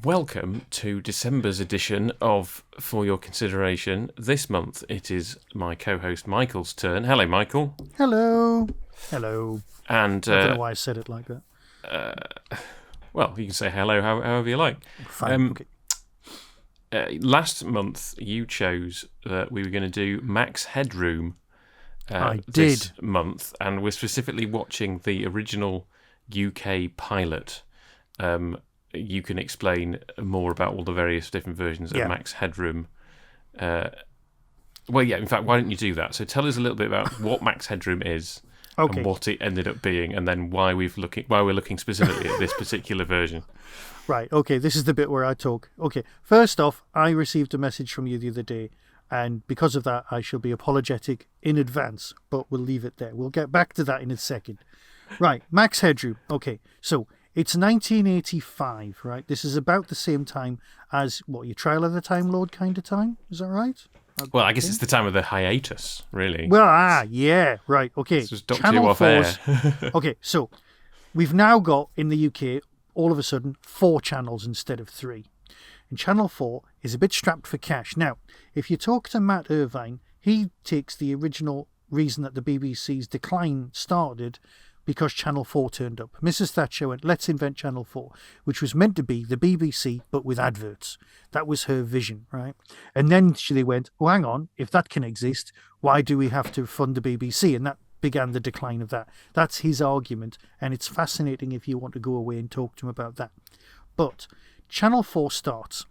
welcome to December's edition of For Your Consideration. This month it is my co-host Michael's turn. Hello, Michael. Hello. Hello. And I don't know why I said it like that. Well, you can say hello however you like. Fine. Okay. Last month you chose that we were going to do Max Headroom I this did. month, and we're specifically watching the original UK pilot. You can explain more about all the various different versions of Max Headroom. In fact, why don't you do that? So tell us a little bit about what Max Headroom is and what it ended up being, and then why we're looking specifically at this particular version. Right, okay, this is the bit where I talk. Okay, first off, I received a message from you the other day, and because of that, I shall be apologetic in advance, but we'll leave it there. We'll get back to that in a second. Right, Max Headroom. Okay, so it's 1985, right? This is about the same time as, your Trial of the Time Lord kind of time? Is that right? Well, I guess it's the time of the hiatus, really. Well, yeah, right, okay. This was Doctor Who off air. Okay, so we've now got, in the UK, all of a sudden, 4 channels instead of 3. And Channel 4 is a bit strapped for cash. Now, if you talk to Matt Irvine, he takes the original reason that the BBC's decline started because Channel 4 turned up. Mrs. Thatcher went, let's invent Channel 4, which was meant to be the BBC, but with adverts. That was her vision, right? And then they went, oh, hang on, if that can exist, why do we have to fund the BBC? And that began the decline of that. That's his argument, and it's fascinating if you want to go away and talk to him about that. But Channel 4 starts,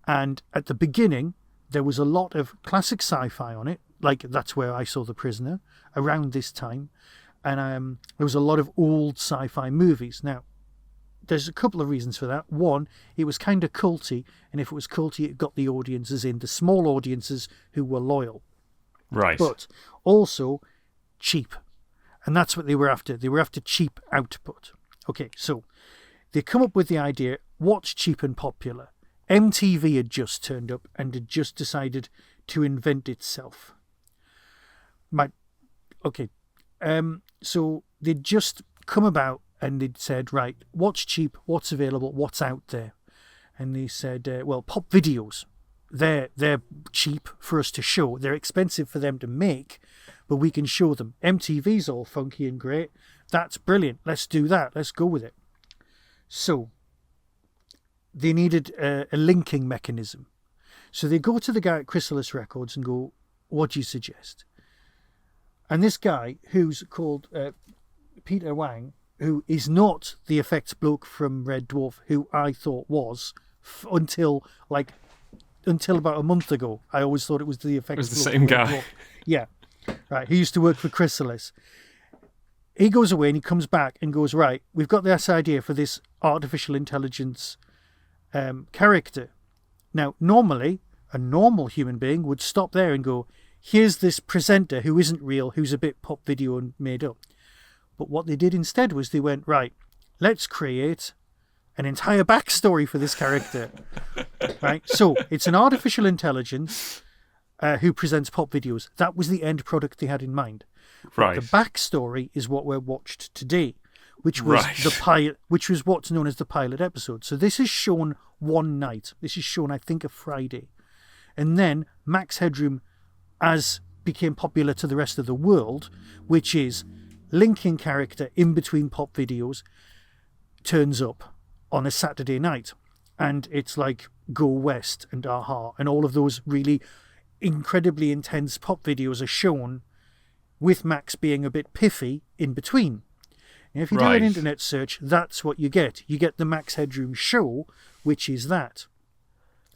and at the beginning, there was a lot of classic sci-fi on it, like that's where I saw The Prisoner, around this time. And there was a lot of old sci-fi movies. Now, there's a couple of reasons for that. One, it was kind of culty, and if it was culty, it got the audiences in, the small audiences who were loyal. Right. But also cheap. And that's what they were after. They were after cheap output. Okay, so they come up with the idea, what's cheap and popular? MTV had just turned up and had just decided to invent itself. So they'd just come about and they'd said, right, what's cheap, what's available, what's out there? And they said, pop videos. They're cheap for us to show. They're expensive for them to make, but we can show them. MTV's all funky and great. That's brilliant. Let's do that. Let's go with it. So they needed a linking mechanism. So they go to the guy at Chrysalis Records and go, what do you suggest? And this guy, who's called Peter Wang, who is not the effects bloke from Red Dwarf, who I thought was, until about a month ago. I always thought it was the effects bloke. It was the same guy. Yeah. Right. He used to work for Chrysalis. He goes away and he comes back and goes, right, we've got this idea for this artificial intelligence character. Now, normally, a normal human being would stop there and go, here's this presenter who isn't real, who's a bit pop video and made up. But what they did instead was they went, right, let's create an entire backstory for this character. Right? So it's an artificial intelligence who presents pop videos. That was the end product they had in mind. Right. The backstory is what we're watched today, which was the pilot, which was what's known as the pilot episode. So this is shown one night. This is shown, I think, a Friday. And then Max Headroom as became popular to the rest of the world, which is linking character in between pop videos, turns up on a Saturday night. And it's like Go West and Aha and all of those really incredibly intense pop videos are shown with Max being a bit piffy in between. And if you do an internet search, that's what you get. You get the Max Headroom show, which is that.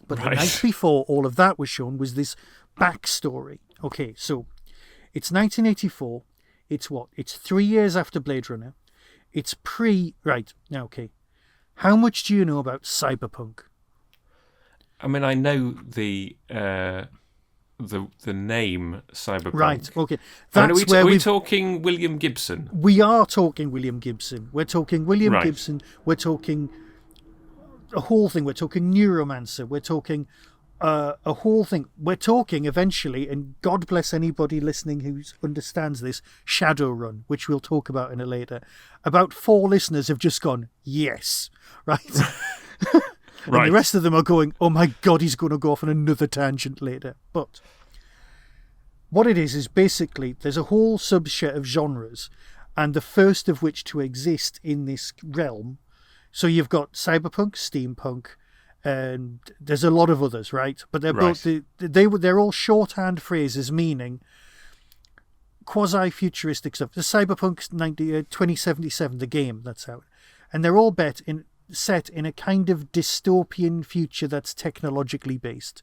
But the night before all of that was shown was this backstory. Okay, so it's 1984. It's what? It's 3 years after Blade Runner. It's Right, now, okay. How much do you know about cyberpunk? I mean, I know the name cyberpunk. Right, okay. Are we talking William Gibson? We are talking William Gibson. We're talking William Gibson. We're talking a whole thing. We're talking Neuromancer. We're talking a whole thing. We're talking eventually, and God bless anybody listening who understands this, Shadowrun, which we'll talk about in a later. About 4 listeners have just gone, yes, right? And Right. the rest of them are going, oh my God, he's going to go off on another tangent later. But what it is basically there's a whole subset of genres, and the first of which to exist in this realm. So you've got cyberpunk, steampunk, and there's a lot of others, right? But they're both they're all shorthand phrases meaning quasi-futuristic stuff. The cyberpunk 2077, the game that's out, and they're all set in a kind of dystopian future that's technologically based.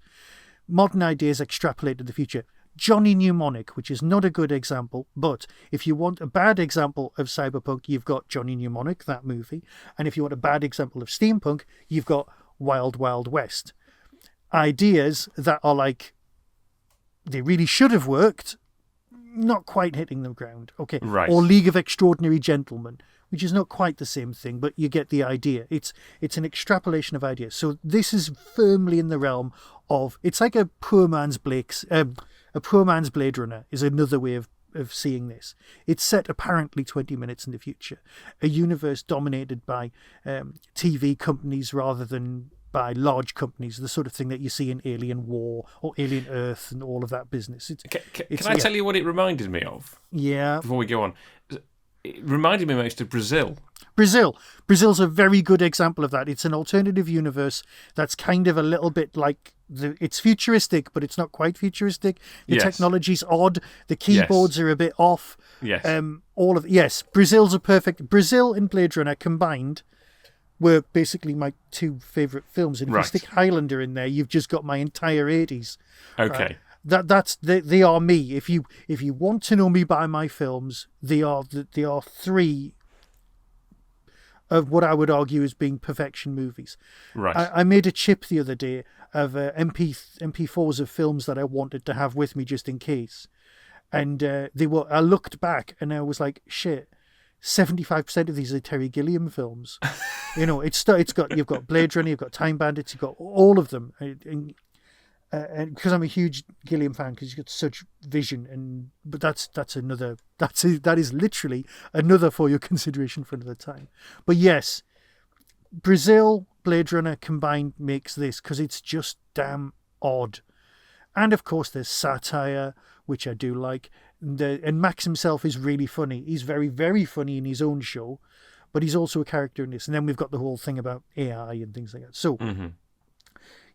Modern ideas extrapolate to the future. Johnny Mnemonic, which is not a good example, but if you want a bad example of cyberpunk, you've got Johnny Mnemonic, that movie. And if you want a bad example of steampunk, you've got Wild Wild West. Ideas that are like, they really should have worked, not quite hitting the ground. Okay. Right. Or League of Extraordinary Gentlemen, which is not quite the same thing, but you get the idea. It's an extrapolation of ideas. So this is firmly in the realm of, it's like a poor man's Blade Runner is another way of seeing this. It's set apparently 20 minutes in the future. A universe dominated by TV companies rather than by large companies, the sort of thing that you see in Alien War or Alien Earth and all of that business. Can I tell you what it reminded me of? Yeah. Before we go on. It reminded me most of Brazil. Brazil's a very good example of that. It's an alternative universe that's kind of a little bit like it's futuristic, but it's not quite futuristic. The technology's odd. The keyboards are a bit off. Yes. Brazil's a perfect. Brazil and Blade Runner combined were basically my two favourite films. And if you stick Highlander in there, you've just got my entire 80s. Okay. They are me. If you want to know me by my films, they are three of what I would argue as being perfection movies. Right. I made a chip the other day of MP4s of films that I wanted to have with me just in case, and I looked back and I was like, shit. 75% of these are Terry Gilliam films. You've got Blade Runner, you've got Time Bandits, you've got all of them. And because I'm a huge Gilliam fan, because he's got such vision, but that is literally another for your consideration for another time. But yes, Brazil, Blade Runner combined makes this because it's just damn odd. And of course, there's satire, which I do like. And Max himself is really funny. He's very, very funny in his own show, but he's also a character in this. And then we've got the whole thing about AI and things like that. So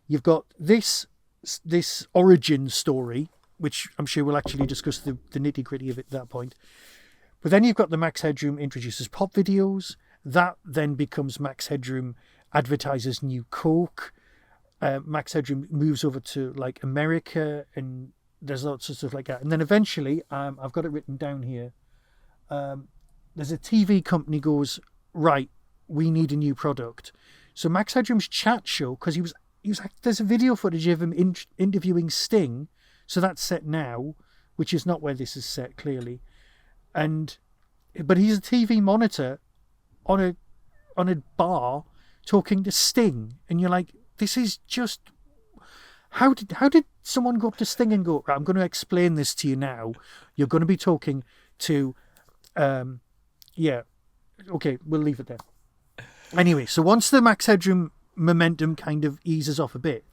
you've got this origin story, which I'm sure we'll actually discuss the nitty-gritty of it at that point. But then you've got the Max Headroom introduces pop videos. That then becomes Max Headroom advertises new Coke. Max Headroom moves over to like America, and there's lots of stuff like that. And then eventually, I've got it written down here. There's a TV company goes, right, we need a new product. So Max Headroom's chat show, because he was there's a video footage of him interviewing Sting, so that's set now, which is not where this is set clearly. But he's a TV monitor on a bar talking to Sting, and you're like, this is just. How did someone go up to Sting and go, right, I'm going to explain this to you now. You're going to be talking to, okay, we'll leave it there. Anyway, so once the Max Headroom momentum kind of eases off a bit,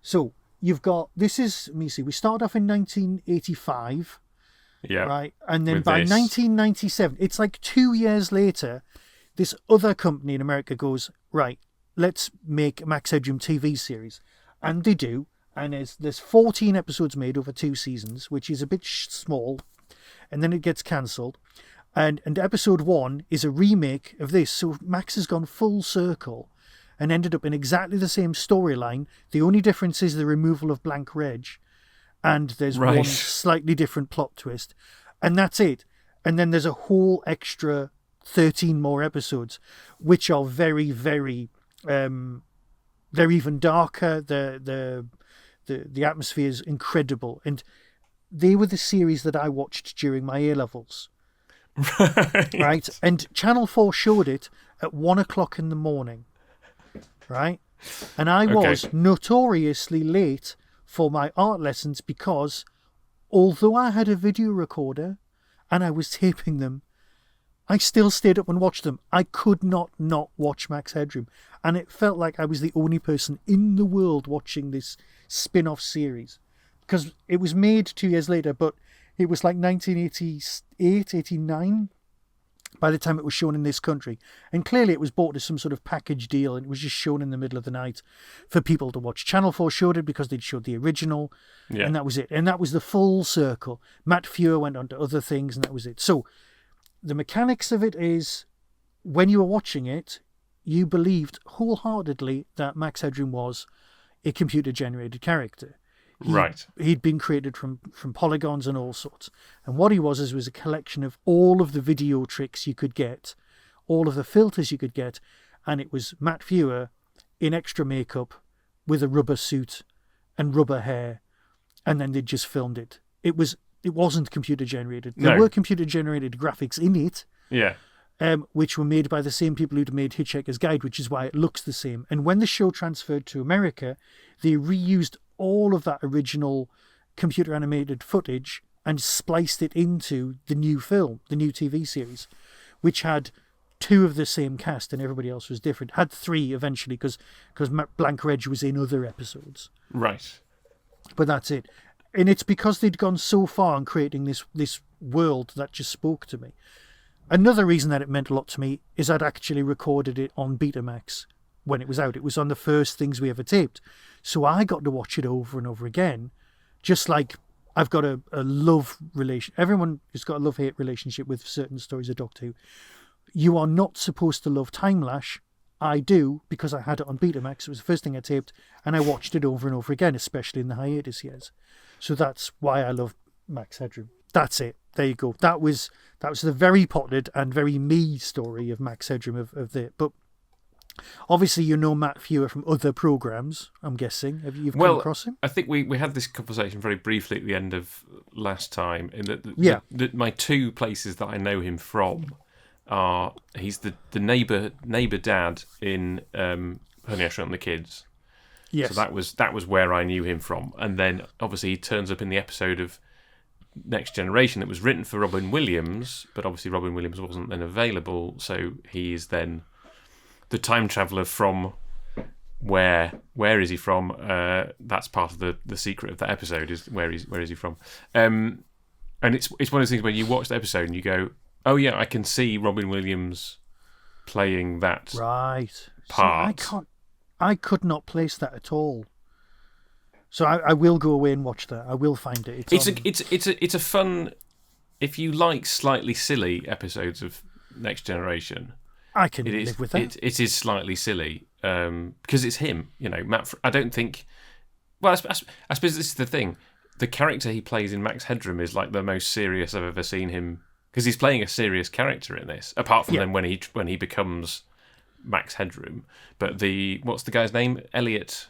so you've got, let me see, we start off in 1985, right? And then by 1997, it's like 2 years later, this other company in America goes, right, let's make a Max Headroom TV series. And they do. And there's 14 episodes made over 2 seasons, which is a bit small. And then it gets cancelled. And episode 1 is a remake of this. So Max has gone full circle and ended up in exactly the same storyline. The only difference is the removal of Blank Reg. And there's one slightly different plot twist. And that's it. And then there's a whole extra 13 more episodes, which are very, very... they're even darker. The atmosphere is incredible, and they were the series that I watched during my A-levels. Right? And Channel 4 showed it at 1:00 in the morning. Right? And I was notoriously late for my art lessons because although I had a video recorder and I was taping them, I still stayed up and watched them. I could not watch Max Headroom. And it felt like I was the only person in the world watching this spin-off series. Because it was made 2 years later, but it was like 1988, 89 by the time it was shown in this country. And clearly it was bought as some sort of package deal, and it was just shown in the middle of the night for people to watch. Channel 4 showed it because they'd showed the original, and that was it. And that was the full circle. Matt Fuhr went on to other things, and that was it. So the mechanics of it is, when you were watching it, you believed wholeheartedly that Max Headroom was a computer-generated character. He'd been created from polygons and all sorts. And what he was a collection of all of the video tricks you could get, all of the filters you could get, and it was Matt Fuhr in extra makeup with a rubber suit and rubber hair, and then they just filmed it. It wasn't computer-generated. There were computer-generated graphics in it, which were made by the same people who'd made Hitchhiker's Guide, which is why it looks the same. And when the show transferred to America, they reused all of that original computer animated footage and spliced it into the new film, the new TV series, which had 2 of the same cast and everybody else was different. Had 3 eventually because Blank Reg was in other episodes. Right. But that's it. And it's because they'd gone so far in creating this world that just spoke to me. Another reason that it meant a lot to me is I'd actually recorded it on Betamax when it was out. It was on the first things we ever taped. So I got to watch it over and over again, just like I've got a love relation. Everyone has got a love-hate relationship with certain stories of Doctor Who. You are not supposed to love Time Lash. I do, because I had it on Betamax. It was the first thing I taped, and I watched it over and over again, especially in the hiatus years. So that's why I love Max Headroom. That's it. There you go. That was the very potted and very me story of Max Headroom of the. But obviously, you know Matt Fuhr from other programs, I'm guessing. You've come across him? I think we had this conversation very briefly at the end of last time. In that my 2 places that I know him from are, he's the neighbour dad in Honey, I Shrunk the Kids. Yes. So that was where I knew him from. And then, obviously, he turns up in the episode of Next Generation that was written for Robin Williams, but obviously Robin Williams wasn't then available, so he is then the time traveller from where is he from? That's part of the secret of that episode, is where is he from? And it's one of those things when you watch the episode and you go, oh yeah, I can see Robin Williams playing that part. See, I could not place that at all. So I will go away and watch that. I will find it. It's a fun, if you like slightly silly episodes of Next Generation. I can live with that. It is slightly silly because it's him. You know, Matt. I don't think. Well, I suppose this is the thing. The character he plays in Max Headroom is like the most serious I've ever seen him, because he's playing a serious character in this. Apart from then when he becomes Max Headroom, but what's the guy's name? Elliot.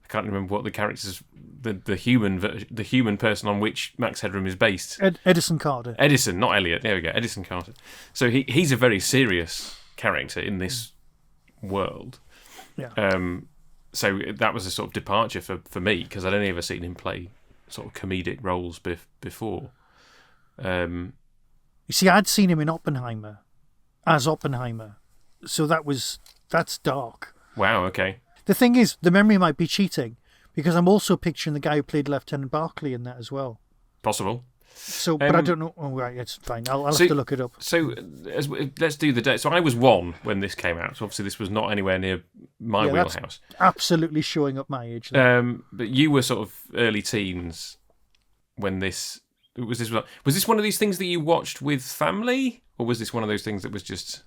I can't remember what the character's the human person on which Max Headroom is based. Edison Carter. Edison, not Elliot. There we go. Edison Carter. So he's a very serious character in this world. Yeah. So that was a sort of departure for me, because I'd only ever seen him play sort of comedic roles before. You see, I'd seen him in Oppenheimer, as Oppenheimer. So that's dark. Wow. Okay. The thing is, the memory might be cheating, because I'm also picturing the guy who played Lieutenant Barclay in that as well. Possible. So, but I don't know. Oh, right, it's fine. I'll have to look it up. So, let's do the date. So, I was 1 when this came out. So, obviously, this was not anywhere near my wheelhouse. Absolutely showing up my age. But you were sort of early teens when this was. Was this one of these things that you watched with family, or was this one of those things that was just?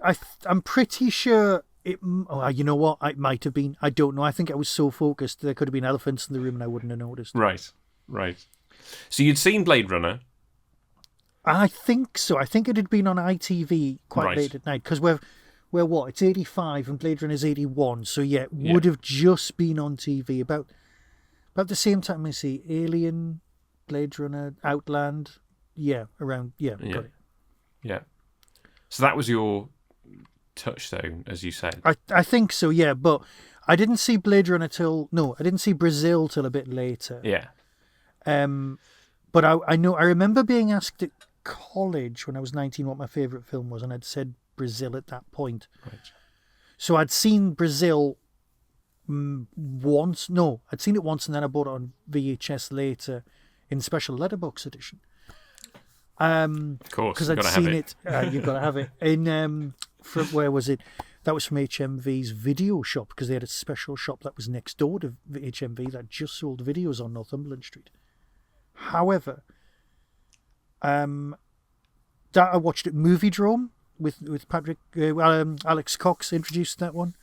I'm pretty sure. You know what? It might have been. I don't know. I think I was so focused there could have been elephants in the room and I wouldn't have noticed. Right. So you'd seen Blade Runner. I think so. I think it had been on ITV quite late at night, because we're what? It's 85 and Blade Runner's 81. So yeah, it would have just been on TV about the same time. I see Alien, Blade Runner, Outland. Yeah, around. Yeah, got it. Yeah. So that was your touchstone, as you said. I think so. Yeah, but I didn't see Blade Runner I didn't see Brazil till a bit later. Yeah. But I remember being asked, college when I was 19 what my favourite film was, and I'd said Brazil at that point. Right. So I'd seen Brazil once. No, I'd seen it once, and then I bought it on VHS later in special letterbox edition. Of course, because I'd seen it. You've got to have it. From where was it? That was from HMV's video shop, because they had a special shop that was next door to HMV that just sold videos on Northumberland Street. However, that I watched at Moviedrome with Patrick. Alex Cox introduced that one,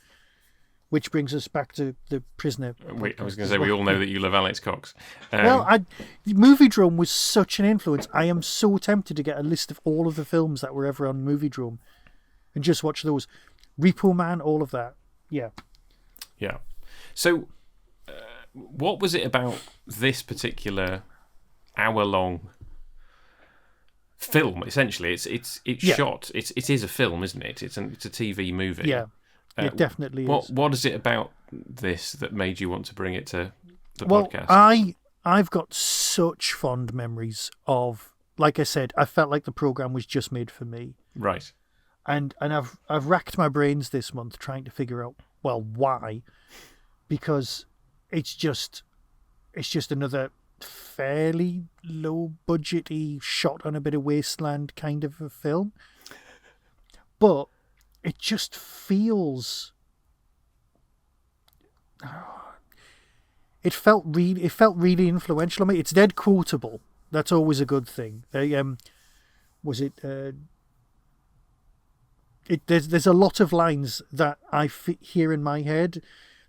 which brings us back to The Prisoner. Wait, I was going to say, we all know that you love Alex Cox. Moviedrome was such an influence. I am so tempted to get a list of all of the films that were ever on Moviedrome and just watch those. Repo Man, all of that. Yeah. Yeah. So, what was it about this particular hour-long film? Essentially, it's shot. It is a film, isn't it? It's a TV movie. Yeah. It definitely is. What is it about this that made you want to bring it to the podcast? I've got such fond memories of, like I said, I felt like the program was just made for me. Right. And I've racked my brains this month trying to figure out, well, why? Because it's just another fairly low budgety shot on a bit of wasteland kind of a film. But it just feels. It felt really influential on me. It's dead quotable. That's always a good thing. There's a lot of lines that I hear in my head,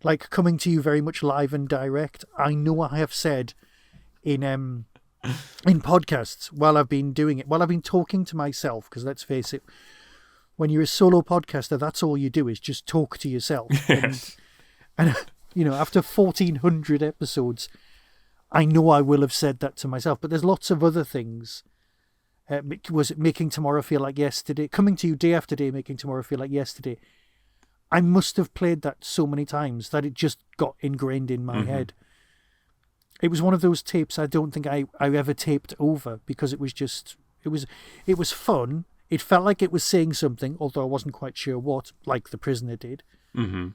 like coming to you very much live and direct. I know I have said in podcasts while I've been doing it, while I've been talking to myself, because let's face it, when you're a solo podcaster, that's all you do is just talk to yourself. Yes. And after 1,400 episodes, I know I will have said that to myself. But there's lots of other things. Was it Making Tomorrow Feel Like Yesterday? Coming to You Day After Day, Making Tomorrow Feel Like Yesterday. I must have played that so many times that it just got ingrained in my head. It was one of those tapes I don't think I ever taped over, because it was fun. It felt like it was saying something, although I wasn't quite sure what, like The Prisoner did. Mm-hmm.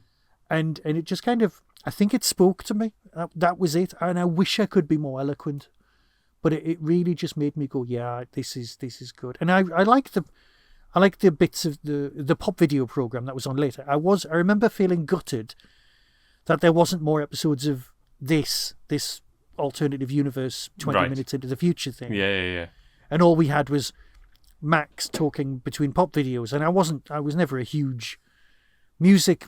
And it just kind of, I think it spoke to me. That was it. And I wish I could be more eloquent. But it really just made me go, yeah, this is good. And I like the bits of the pop video program that was on later. I remember feeling gutted that there wasn't more episodes of this alternative universe 20 minutes into the future thing. Yeah. And all we had was Max talking between pop videos. And I was never a huge music.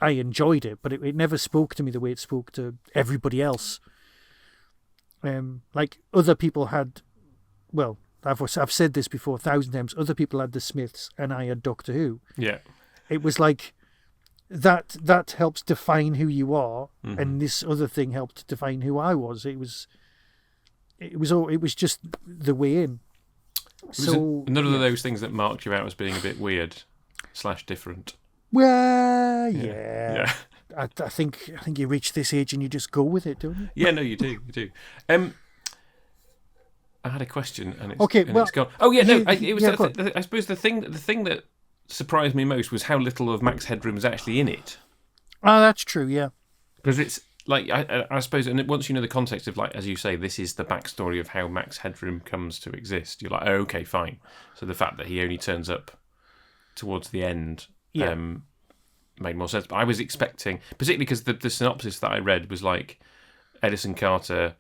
I enjoyed it, but it never spoke to me the way it spoke to everybody else. Like other people had, well, I've said this before 1,000 times. Other people had the Smiths, and I had Doctor Who. Yeah, it was like that helps define who you are, and this other thing helped define who I was. It was just the way in. So another of those things that marked you out as being a bit weird / different. Well, yeah. I think you reach this age and you just go with it, don't you? Yeah, no, you do. I had a question and it's, it's gone. Oh yeah, no, I suppose the thing that surprised me most was how little of Max Headroom is actually in it. Oh, that's true, yeah. Because it's like I suppose, and once you know the context of, like, as you say, this is the backstory of how Max Headroom comes to exist. You're like, oh, okay, fine. So the fact that he only turns up towards the end. Yeah. Made more sense. But I was expecting, particularly because the synopsis that I read was like Edison Carter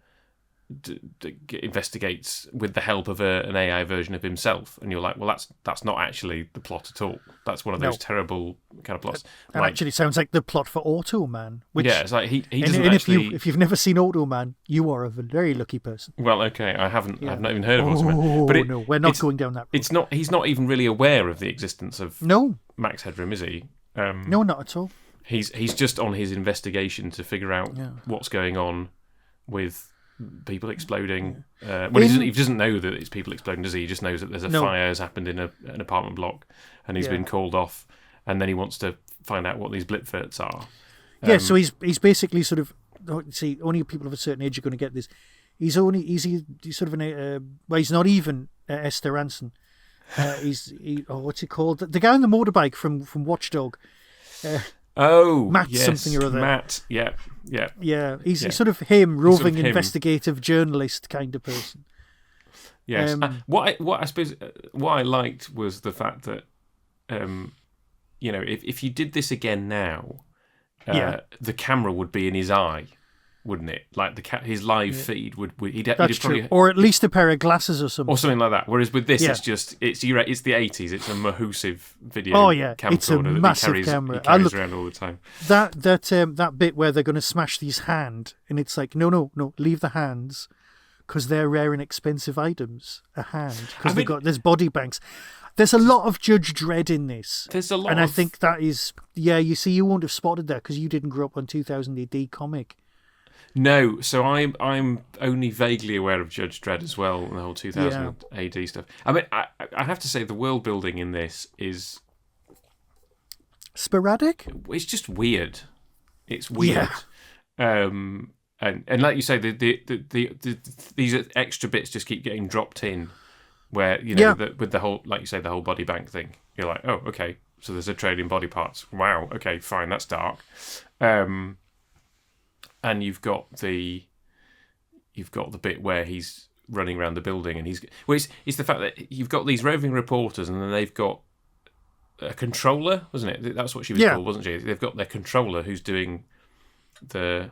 investigates with the help of an AI version of himself, and you're like, well, that's not actually the plot at all. That's one of those terrible kind of plots. That actually sounds like the plot for Automan. Which, yeah, it's like he doesn't actually. If you've never seen Automan, you are a very lucky person. Well, okay, I haven't. Yeah. I've not even heard of Automan. But no, we're not going down that road. It's not. He's not even really aware of the existence of Max Headroom, is he? No, not at all. He's just on his investigation to figure out what's going on with people exploding. He doesn't know that it's people exploding, does he? He just knows that there's a fire has happened in an apartment block, and he's been called off, and then he wants to find out what these blipferts are. So he's basically sort of, only people of a certain age are going to get this. He's sort of he's not even Esther Ranson. What's he called? The guy on the motorbike from Watchdog. Matt yes, something or other. Matt, yeah. Yeah, he's sort of him, roving sort of him. investigative journalist kind of person. Yes. What I suppose what I liked was the fact that if you did this again now, the camera would be in his eye, wouldn't it? Like his live feed would he'd That's probably true. Or at least a pair of glasses or something. Or something like that. Whereas with this, it's the 80s. It's a Mahusiv video camcorder it's a massive camera. He carries around all the time. That bit where they're going to smash his hand, and it's like, no, leave the hands, because they're rare and expensive items. A hand, because there's body banks. There's a lot of Judge Dredd in this. There's a lot, I think that is You see, you won't have spotted that because you didn't grow up on 2000 AD comic. No, so I'm only vaguely aware of Judge Dredd as well, and the whole 2000 AD stuff. I mean, I have to say the world building in this is sporadic. It's just weird. It's weird. Yeah. And like you say, these extra bits just keep getting dropped in, where with the whole, like you say, the whole body bank thing. You're like, oh, okay, so there's a trade in body parts. Wow, okay, fine, that's dark. And you've got the bit where he's running around the building, and it's the fact that you've got these roving reporters, and then they've got a controller, wasn't it? That's what she was called, wasn't she? They've got their controller who's doing the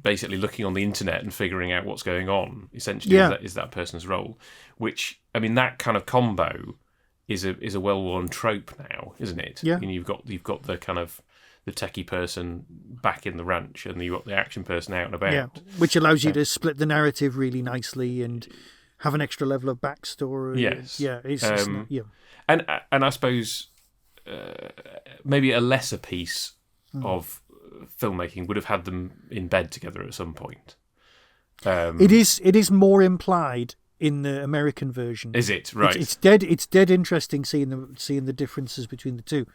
basically looking on the internet and figuring out what's going on. Essentially, is that person's role. Which, I mean, that kind of combo is a well-worn trope now, isn't it? Yeah. And you've got the kind of the techie person back in the ranch, and you've got the action person out and about. Yeah, which allows you to split the narrative really nicely and have an extra level of backstory. Yes. Yeah. And I suppose maybe a lesser piece of filmmaking would have had them in bed together at some point. It is more implied in the American version. Is it? Right. It's dead interesting seeing the differences between the two.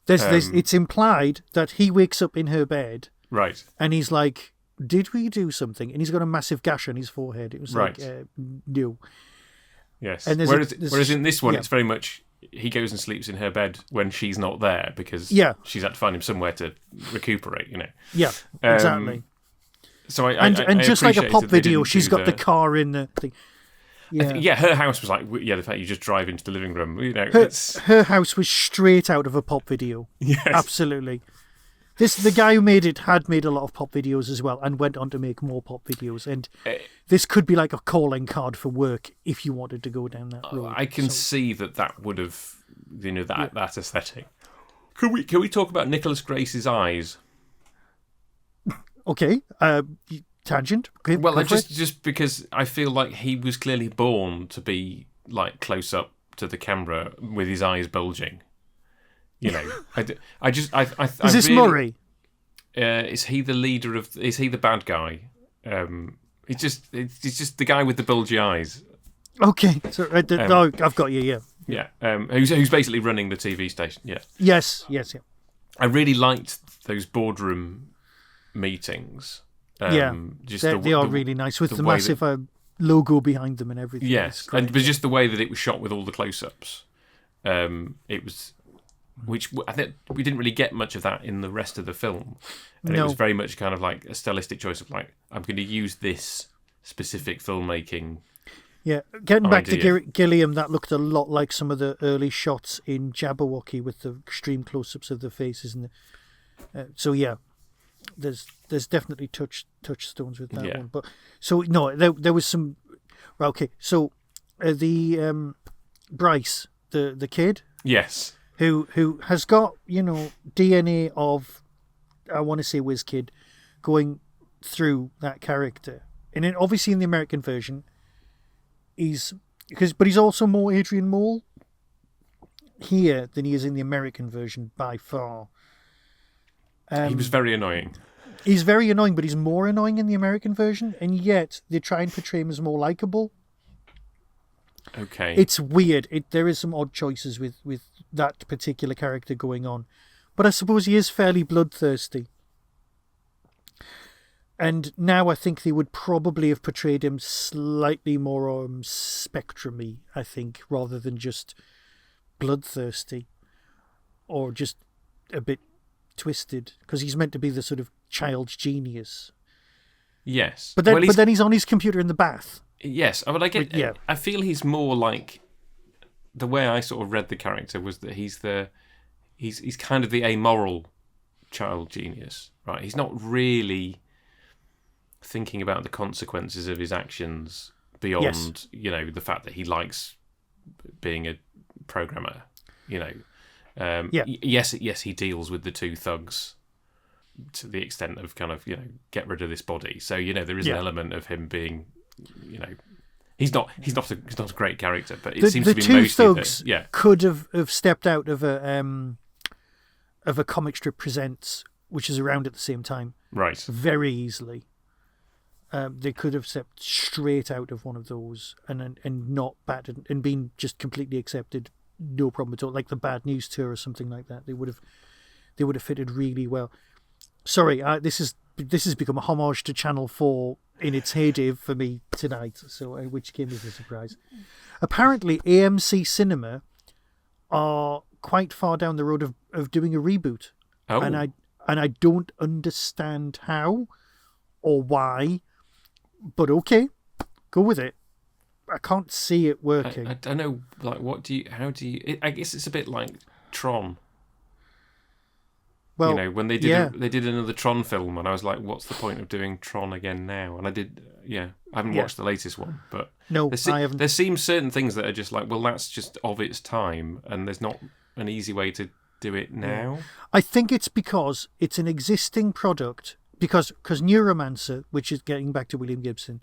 It's implied that he wakes up in her bed, right, and he's like, "Did we do something?" And he's got a massive gash on his forehead. It was right. Like, no. Yes. And whereas in this one, it's very much he goes and sleeps in her bed when she's not there because she's had to find him somewhere to recuperate. Yeah, exactly. So I just like a pop video, she's got the car in the thing. Yeah, her house was like the fact you just drive into the living room. Her house was straight out of a pop video. Yes, absolutely. The guy who made it had made a lot of pop videos as well, and went on to make more pop videos. And this could be like a calling card for work if you wanted to go down that road. I can see that would have that aesthetic. Can we talk about Nicholas Grace's eyes? Okay. Tangent. Okay, well, just because I feel like he was clearly born to be like close up to the camera with his eyes bulging. Is this really, Murray? Is he the leader of? Is he the bad guy? It's just the guy with the bulgy eyes. Okay, so I've got you. Yeah. Who's basically running the TV station? Yeah. Yes. I really liked those boardroom meetings. They are really nice with the massive logo behind them and everything. Yes, but just the way that it was shot with all the close-ups, it was, which I think we didn't really get much of that in the rest of the film, and it was very much kind of like a stylistic choice of like, I'm going to use this specific filmmaking. Yeah, getting back to Gilliam, that looked a lot like some of the early shots in Jabberwocky with the extreme close-ups of the faces and There's definitely touchstones with that one, but there was some. Okay, so the Bryce, the kid, yes, who has got DNA of, I want to say WizKid, going through that character, and then obviously in the American version, he's also more Adrian Mole here than he is in the American version by far. He was very annoying. He's very annoying, but he's more annoying in the American version, and yet they try and portray him as more likable. Okay. It's weird. There is some odd choices with that particular character going on. But I suppose he is fairly bloodthirsty. And now I think they would probably have portrayed him slightly more spectrum-y, I think, rather than just bloodthirsty or just a bit twisted, because he's meant to be the sort of child's genius. Yes. But then he's on his computer in the bath. Yes. I mean, I feel he's more like, the way I sort of read the character was that he's kind of the amoral child genius, right? He's not really thinking about the consequences of his actions beyond, the fact that he likes being a programmer, Yes, he deals with the two thugs to the extent of kind of, get rid of this body. So, there is an element of him being, he's not a great character, but it seems to be mostly thugs could have stepped out of a comic strip presents, which is around at the same time. Right. Very easily. They could have stepped straight out of one of those and not batted and been just completely accepted, no problem at all. Like the Bad News Tour or something like that. They would have fitted really well. Sorry, this has become a homage to Channel 4 in its heyday for me tonight. So, which came as a surprise. Apparently, AMC Cinema are quite far down the road of doing a reboot. Oh. And I don't understand how or why. But okay, go with it. I can't see it working. I don't know, I guess it's a bit like Tron. Well, when they did another Tron film, and I was like, what's the point of doing Tron again now? And I haven't watched the latest one, but no, I haven't. There seems certain things that are just like, well, that's just of its time, and there's not an easy way to do it now. I think it's because it's an existing product. Because Neuromancer, which is getting back to William Gibson,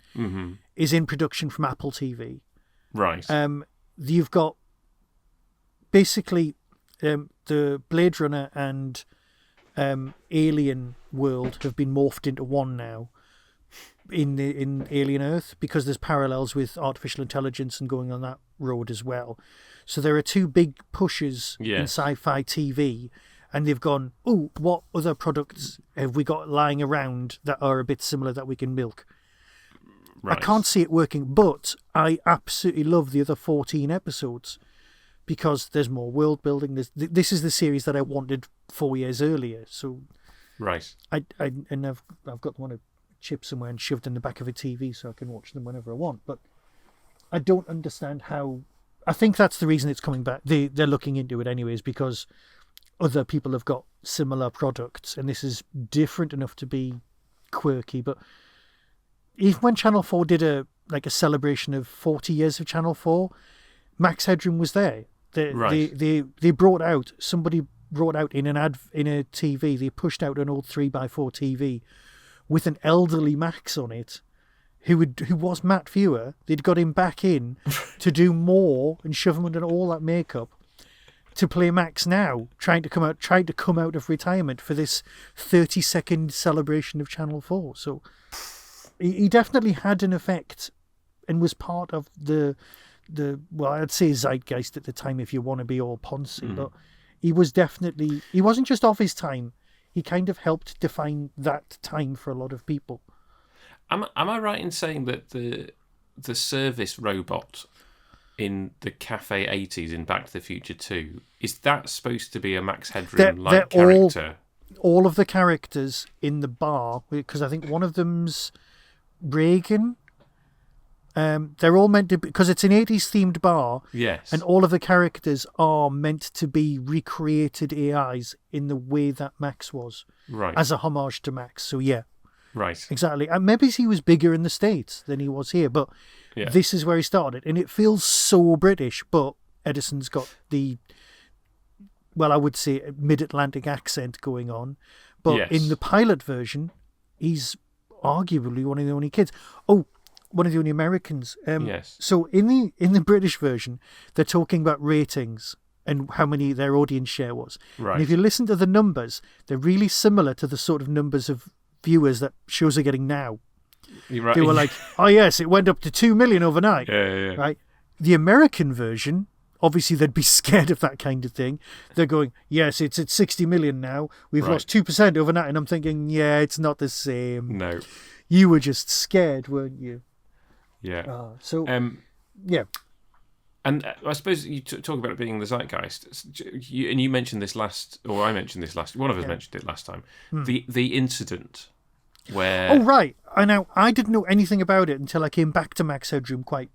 is in production from Apple TV. Right. You've got basically the Blade Runner and Alien world have been morphed into one now in Alien Earth, because there's parallels with artificial intelligence and going on that road as well. So there are two big pushes in sci-fi TV. And they've gone, oh, what other products have we got lying around that are a bit similar that we can milk? Right. I can't see it working, but I absolutely love the other 14 episodes because there's more world building. This is the series that I wanted 4 years earlier. So, right. I've got them on a chip somewhere and shoved in the back of a TV so I can watch them whenever I want. But I don't understand how. I think that's the reason it's coming back. They're looking into it anyways, because other people have got similar products, and this is different enough to be quirky. But even when Channel 4 did a celebration of 40 years of Channel 4, Max Headroom was there. They brought out, somebody brought out in a TV, they pushed out an old 3x4 TV with an elderly Max on it, who was Matt Viewer. They'd got him back in to do more and shove him under all that makeup to play Max now, trying to come out of retirement for this 30-second celebration of Channel 4. So he definitely had an effect and was part of the I'd say zeitgeist at the time, if you want to be all poncy. But he wasn't just of his time. He kind of helped define that time for a lot of people. Am I right in saying that the service robot in the Cafe 80s in Back to the Future 2, is that supposed to be a Max Headroom-like character? All of the characters in the bar, because I think one of them's Reagan. They're all meant to be, because it's an 80s themed bar. Yes. And all of the characters are meant to be recreated AIs in the way that Max was. Right. As a homage to Max. So yeah. Right. Exactly. And maybe he was bigger in the States than he was here, but this is where he started. And it feels so British, but Edison's got the, I would say, mid-Atlantic accent going on. But in the pilot version, he's arguably one of the only kids. Oh, one of the only Americans. Yes. So in the British version, they're talking about ratings and how many their audience share was. Right. And if you listen to the numbers, they're really similar to the sort of numbers of viewers that shows are getting now. You're right. They were like, oh yes, it went up to 2 million overnight. Yeah. Right. The American version, obviously they'd be scared of that kind of thing. They're going, yes, it's at 60 million now. We've lost 2% overnight. And I'm thinking, yeah, it's not the same. No. You were just scared, weren't you? Yeah. Yeah. And I suppose you talk about it being the zeitgeist. And you mentioned this last, or I mentioned this last. One of us mentioned it last time. The incident where. Oh right, I didn't know anything about it until I came back to Max Headroom quite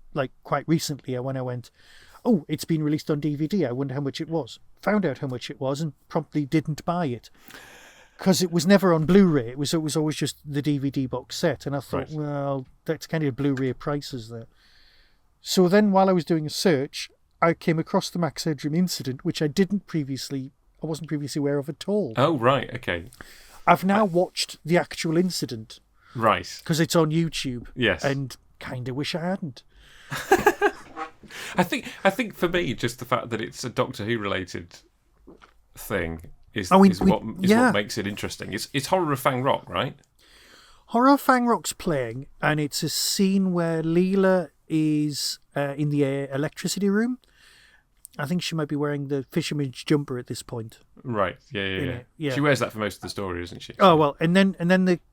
recently. When I went, oh, it's been released on DVD. I wonder how much it was. Found out how much it was, and promptly didn't buy it because it was never on Blu-ray. It was always just the DVD box set, and I thought, well, that's kind of Blu-ray prices there. So then, while I was doing a search, I came across the Max Headroom incident, which I wasn't previously aware of at all. Oh right, okay. I've now watched the actual incident. Right. Because it's on YouTube. Yes. And kind of wish I hadn't. I think for me, just the fact that it's a Doctor Who related thing is what makes it interesting. It's Horror of Fang Rock, right? Horror of Fang Rock's playing, and it's a scene where Leela is in the electricity room. I think she might be wearing the fisherman's jumper at this point. Right. Yeah. She wears that for most of the story, doesn't she? Oh well, and then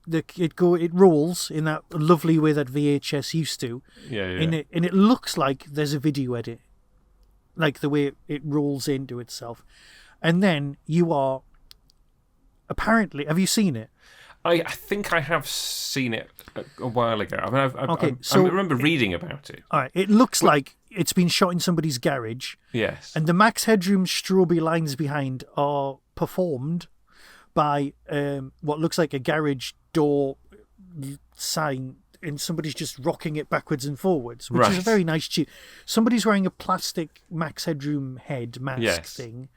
it rolls in that lovely way that VHS used to. Yeah. And it looks like there's a video edit, like the way it rolls into itself, and then you are. Apparently, have you seen it? I think I have seen it a while ago. I mean, I remember reading about it. All right, it looks like it's been shot in somebody's garage. Yes. And the Max Headroom strobe lines behind are performed by what looks like a garage door sign, and somebody's just rocking it backwards and forwards, which is a very nice tune. Somebody's wearing a plastic Max Headroom head mask thing,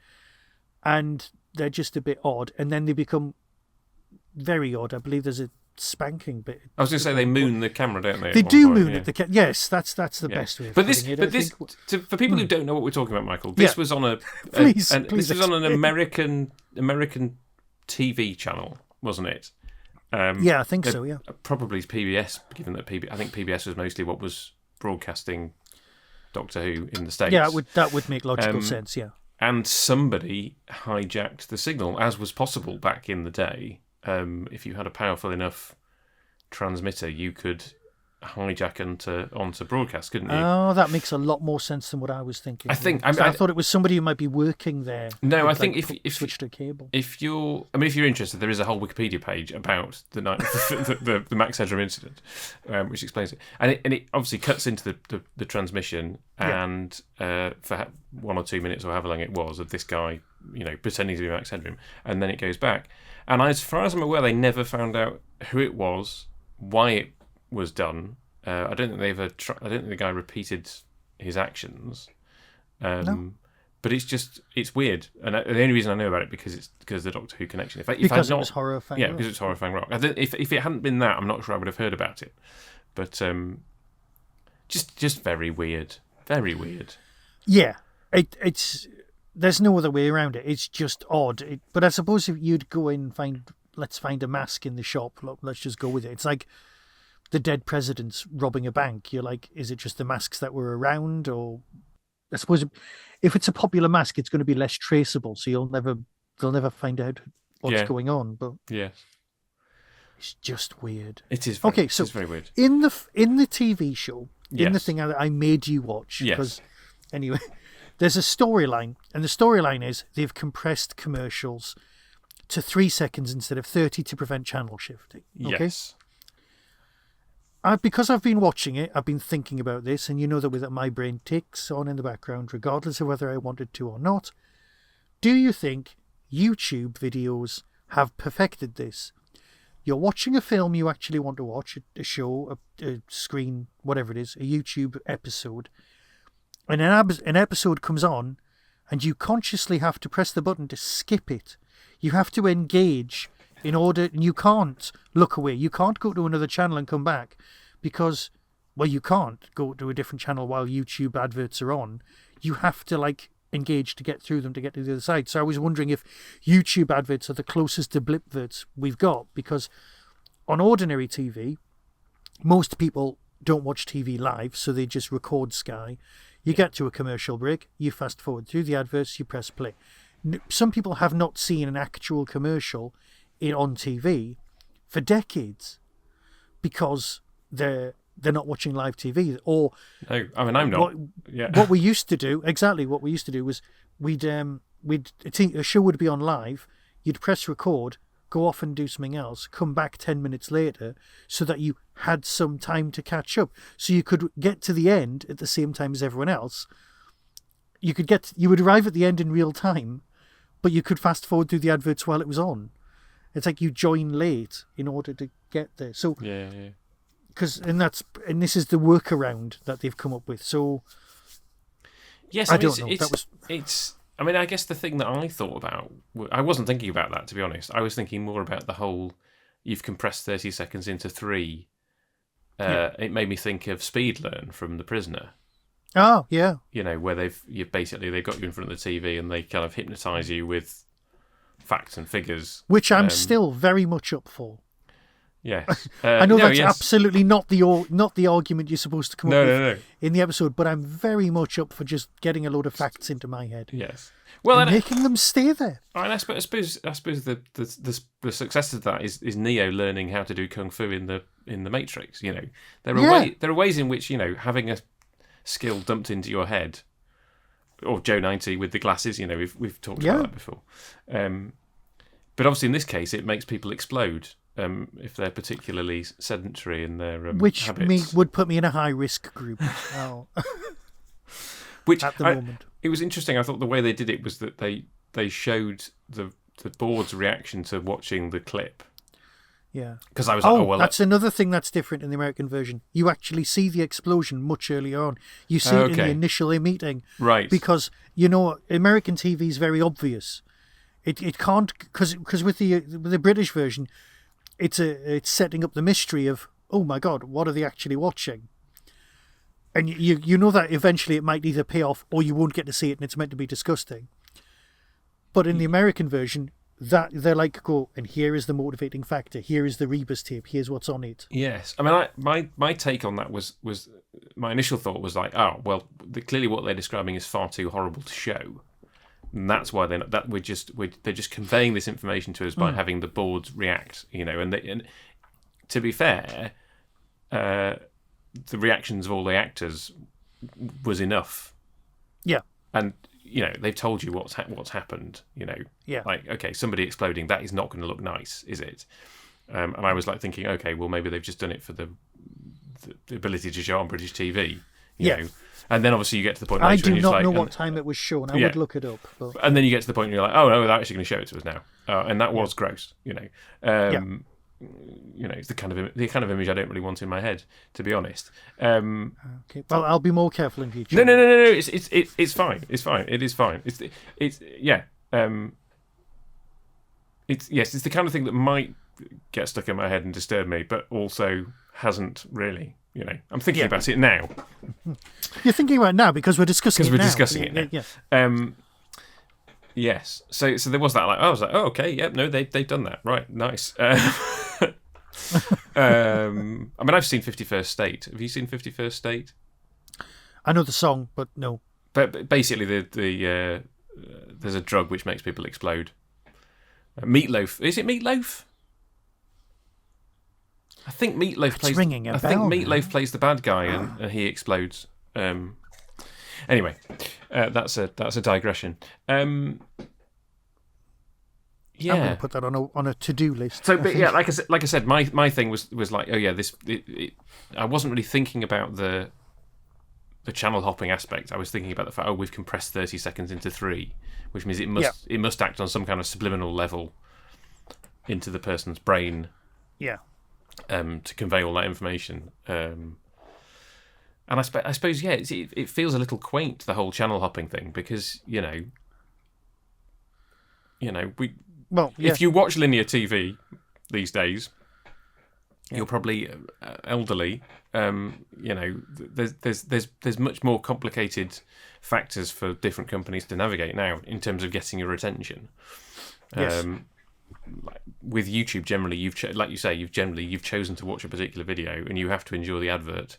and they're just a bit odd, and then they become very odd. I believe there's a spanking bit. I was going to say they moon the camera, don't they? They do moon at the camera. Yes, that's the best way of putting it. For people who don't know what we're talking about, Michael, this was on this was on an American TV channel, wasn't it? I think so. Yeah, probably PBS, given that I think PBS was mostly what was broadcasting Doctor Who in the States. Yeah, that would make logical sense. Yeah, and somebody hijacked the signal, as was possible back in the day. If you had a powerful enough transmitter, you could hijack onto broadcast, couldn't you? Oh, that makes a lot more sense than what I was thinking. I thought it was somebody who might be working there. No, I think if switched a cable. If you're interested, there is a whole Wikipedia page about the night the Max Headroom incident, which explains it, and it obviously cuts into the transmission, and for 1 or 2 minutes or however long it was of this guy, pretending to be Max Headroom, and then it goes back. And as far as I'm aware, they never found out who it was, why it was done. I don't think I don't think the guy repeated his actions. No. But it's weird, and the only reason I know about it because of the Doctor Who connection. It was Horror of Fang Rock. Yeah, because it's Horror of Fang Rock. If it hadn't been that, I'm not sure I would have heard about it. But just very weird, very weird. Yeah, it's. There's no other way around it. It's just odd. But I suppose if you'd go in and let's find a mask in the shop. Look, let's just go with it. It's like the dead presidents robbing a bank. You're like, is it just the masks that were around? Or I suppose if it's a popular mask, it's going to be less traceable. So they'll never find out what's going on. But it's just weird. It is. So it's very weird. In the TV show, in the thing I made you watch. Yes. Anyway. There's a storyline, and the storyline is they've compressed commercials to 3 seconds instead of 30 to prevent channel shifting. Okay? Yes. Because I've been watching it, I've been thinking about this, and you know that my brain ticks on in the background, regardless of whether I wanted to or not. Do you think YouTube videos have perfected this? You're watching a film you actually want to watch, a show, a screen, whatever it is, a YouTube episode, and an episode comes on, and you consciously have to press the button to skip it. You have to engage and you can't look away. You can't go to another channel and come back because, well, you can't go to a different channel while YouTube adverts are on. You have to engage to get through them to get to the other side. So I was wondering if YouTube adverts are the closest to blipverts we've got, because on ordinary TV, most people don't watch TV live, so they just record Sky. You get to a commercial break, you fast forward through the adverts, you press play. Some people have not seen an actual commercial on TV for decades because they're not watching live TV. Or no, I mean I'm not. What we used to do was a show would be on live. You'd press record, go off and do something else, come back 10 minutes later, so that you had some time to catch up. So you could get to the end at the same time as everyone else. You would arrive at the end in real time, but you could fast forward through the adverts while it was on. It's like you join late in order to get there. So yeah. And this is the workaround that they've come up with. So yes, I don't know. It's. I mean, I guess the thing that I thought about, I wasn't thinking about that, to be honest. I was thinking more about the whole, you've compressed 30 seconds into 3. It made me think of Speed Learn from The Prisoner. Oh, yeah. Where they've got you in front of the TV and they kind of hypnotise you with facts and figures. Which I'm still very much up for. Yes. I know that's absolutely not the argument you're supposed to come up with No. in the episode, but I'm very much up for just getting a load of facts into my head. Yes. Well, and making them stay there. And I suppose the success of that is Neo learning how to do kung fu in the Matrix. There are ways in which having a skill dumped into your head, or Joe 90 with the glasses. We've talked about that before. But obviously in this case, it makes people explode. If they're particularly sedentary in their which habits. would put me in a high risk group. Which at the moment, it was interesting. I thought the way they did it was that they showed the board's reaction to watching the clip. Yeah, because I was that's another thing that's different in the American version. You actually see the explosion much earlier on. You see it in the initial meeting, right? Because American TV is very obvious. It can't because with the British version. It's setting up the mystery of, oh my God, what are they actually watching? And you know that eventually it might either pay off or you won't get to see it and it's meant to be disgusting. But in the American version, that they're like, go, and here is the motivating factor. Here is the Rebus tape. Here's what's on it. Yes. I mean, my take on that was my initial thought was like, oh, well, clearly what they're describing is far too horrible to show. And that's why they're just conveying this information to us by having the boards react, and to be fair, the reactions of all the actors was enough. Yeah, and they've told you what's happened. Yeah, like okay, somebody exploding, that is not going to look nice, is it? And I was like thinking, okay, well maybe they've just done it for the ability to show on British TV. You know. And then obviously you get to the point. I do not know what time it was shown. I would look it up. But... And then you get to the point where you're like, oh no, they're actually going to show it to us now, and that was gross. It's the kind of image I don't really want in my head, to be honest. Okay, well, I'll be more careful in future. No. It's fine. It's fine. It is fine. It's the kind of thing that might get stuck in my head and disturb me, but also hasn't really. I'm thinking about it now. You're thinking about it now because we're discussing it now. Because we're discussing it now. Yeah. Yes. So there was that. I was like, oh, okay, yeah, no, they've done that, right? Nice. I mean, I've seen 51st State. Have you seen 51st State? I know the song, but no. But basically, there's a drug which makes people explode. Meatloaf. Is it Meatloaf? I think Meatloaf plays. Ringing a bell. I think Meatloaf plays the bad guy, and he explodes. Anyway, that's a digression. Yeah, I'm going to put that on a to-do list. So, but yeah, like I said, my thing was like, oh yeah, I wasn't really thinking about the channel hopping aspect. I was thinking about the fact, we've compressed 30 seconds into 3, which means it must act on some kind of subliminal level into the person's brain. Yeah. To convey all that information, and I suppose it feels a little quaint, the whole channel hopping thing, because if you watch linear TV these days, you're probably elderly. There's much more complicated factors for different companies to navigate now in terms of getting your attention. Yes. With YouTube, generally, you've chosen to watch a particular video, and you have to endure the advert.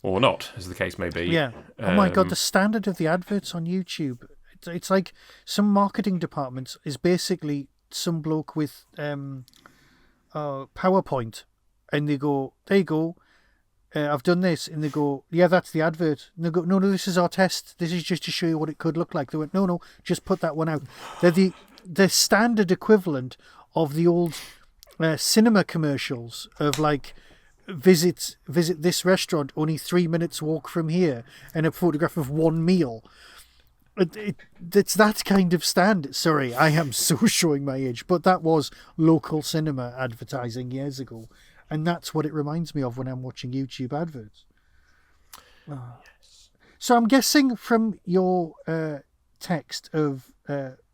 or not, as the case may be. Yeah. Oh my God, the standard of the adverts on YouTube. It's like some marketing departments is basically some bloke with PowerPoint, and they go, there you go, I've done this, and they go, yeah, that's the advert. And they go, no, this is our test. This is just to show you what it could look like. They went, no, just put that one out. They're the standard equivalent of the old cinema commercials of like, visit this restaurant, only 3 minutes walk from here, and a photograph of one meal. It's that kind of standard. Sorry, I am so showing my age, but that was local cinema advertising years ago, and that's what it reminds me of when I'm watching YouTube adverts. Yes. So I'm guessing from your text of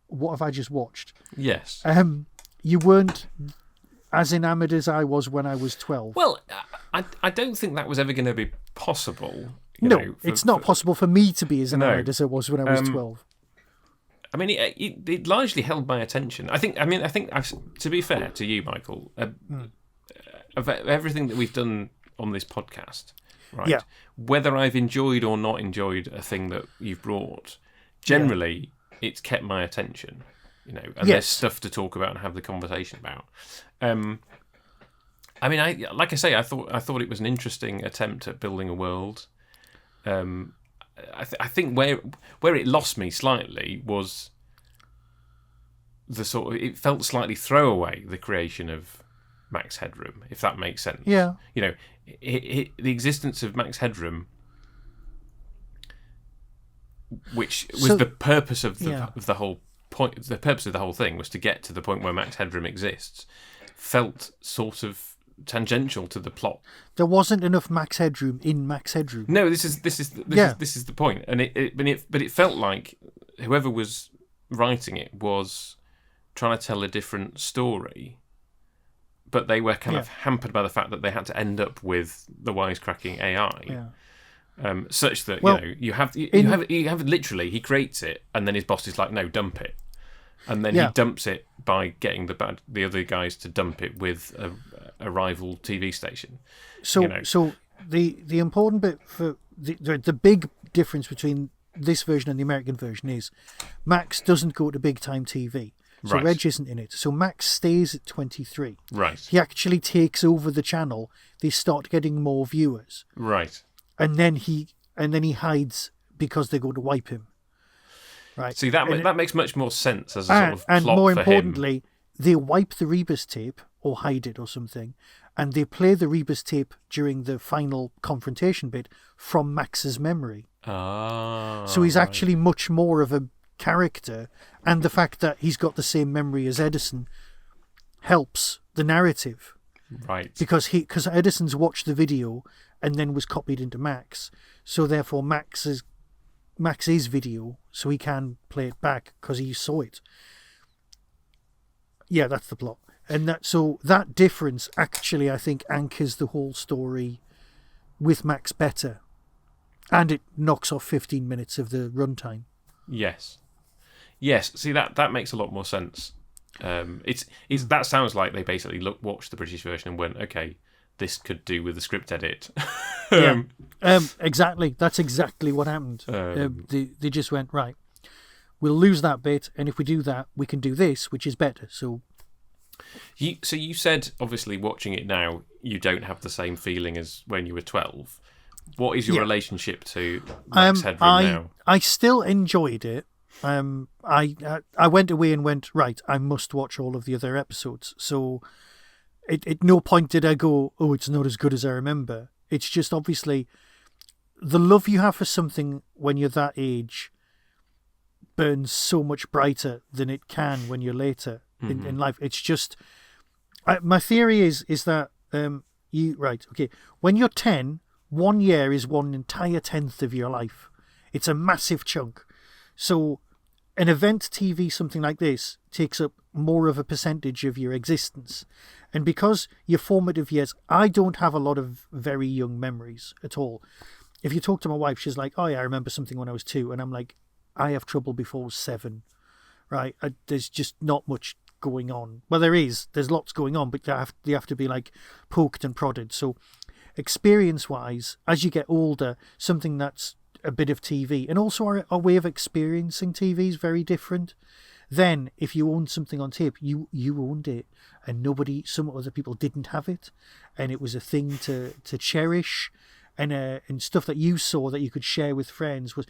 what have I just watched? Yes. You weren't as enamoured as I was when I was 12. Well, I don't think that was ever going to be possible. It's not possible for me to be as enamoured as I was when I was 12. I mean, it largely held my attention. I think to be fair to you, Michael, of everything that we've done on this podcast, right? Yeah. Whether I've enjoyed or not enjoyed a thing that you've brought, generally it's kept my attention. And there's stuff to talk about and have the conversation about. I mean, I thought it was an interesting attempt at building a world. I think where it lost me slightly was it felt slightly throwaway, the creation of Max Headroom, if that makes sense. Yeah. The existence of Max Headroom, which was the purpose of the whole point. The purpose of the whole thing was to get to the point where Max Headroom exists. Felt sort of tangential to the plot. There wasn't enough Max Headroom in Max Headroom. No, this is the point, and it felt like whoever was writing it was trying to tell a different story, but they were kind of hampered by the fact that they had to end up with the wisecracking AI, such that you have literally he creates it, and then his boss is like, no, dump it. And then he dumps it by getting the other guys to dump it with a rival TV station. So the important bit for the big difference between this version and the American version is Max doesn't go to big time TV. So Reg isn't in it. So Max stays at 23. Right. He actually takes over the channel. They start getting more viewers. Right. And then he hides because they go to wipe him. Right. See, that makes much more sense as a sort of plot and more for importantly, him. They wipe the Rebus tape or hide it or something, and they play the Rebus tape during the final confrontation bit from Max's memory. So he's actually much more of a character, and the fact that he's got the same memory as Edison helps the narrative. Right. Because Edison's watched the video and then was copied into Max, so therefore Max is video, so he can play it back because he saw it. Yeah, that's the plot. And that difference actually, I think, anchors the whole story with Max better. And it knocks off 15 minutes of the runtime. Yes. See, that makes a lot more sense. That sounds like they basically watched the British version and went, okay, this could do with the script edit. Exactly. That's exactly what happened. They just went, right, we'll lose that bit, and if we do that, we can do this, which is better. So you said, obviously, watching it now, you don't have the same feeling as when you were 12. What is your relationship to Max Headroom now? I still enjoyed it. I went away and went, right, I must watch all of the other episodes. So at no point did I go, oh, it's not as good as I remember. It's just obviously the love you have for something when you're that age burns so much brighter than it can when you're later in life. It's just, my theory is that when you're 10, 1 year is one entire 10th of your life. It's a massive chunk. So an event TV, something like this, takes up more of a percentage of your existence. And because your formative years, I don't have a lot of very young memories at all. If you talk to my wife, she's like, oh yeah, I remember something when I was 2. And I'm like, I have trouble before I was 7, right? There's just not much going on. Well, there's lots going on, but they have to be like poked and prodded. So experience-wise, as you get older, something that's a bit of TV, and also our way of experiencing TV is very different. Then, if you owned something on tape, you owned it, and some other people didn't have it, and it was a thing to cherish, and stuff that you saw that you could share with friends was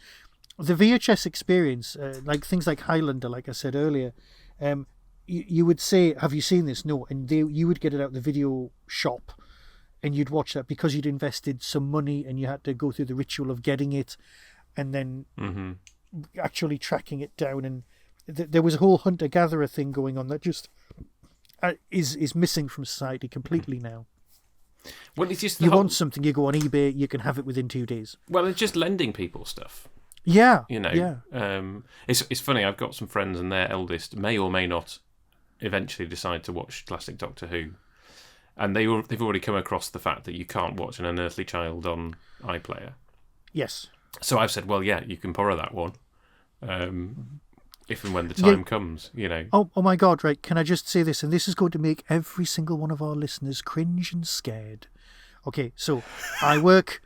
the VHS experience. Like things like Highlander, like I said earlier, you would say, "Have you seen this?" No, and you would get it out the video shop, and you'd watch that because you'd invested some money, and you had to go through the ritual of getting it, and then actually tracking it down, and there was a whole hunter-gatherer thing going on that just is missing from society completely now. Well, it's just you want something, you go on eBay, you can have it within 2 days. Well, it's just lending people stuff. Yeah, you know. Yeah. It's funny. I've got some friends, and their eldest may or may not eventually decide to watch classic Doctor Who, and they've already come across the fact that you can't watch An Unearthly Child on iPlayer. Yes. So I've said, well, yeah, you can borrow that one. If and when the time comes, you know. Oh my God, right, can I just say this? And this is going to make every single one of our listeners cringe and scared. Okay, so I work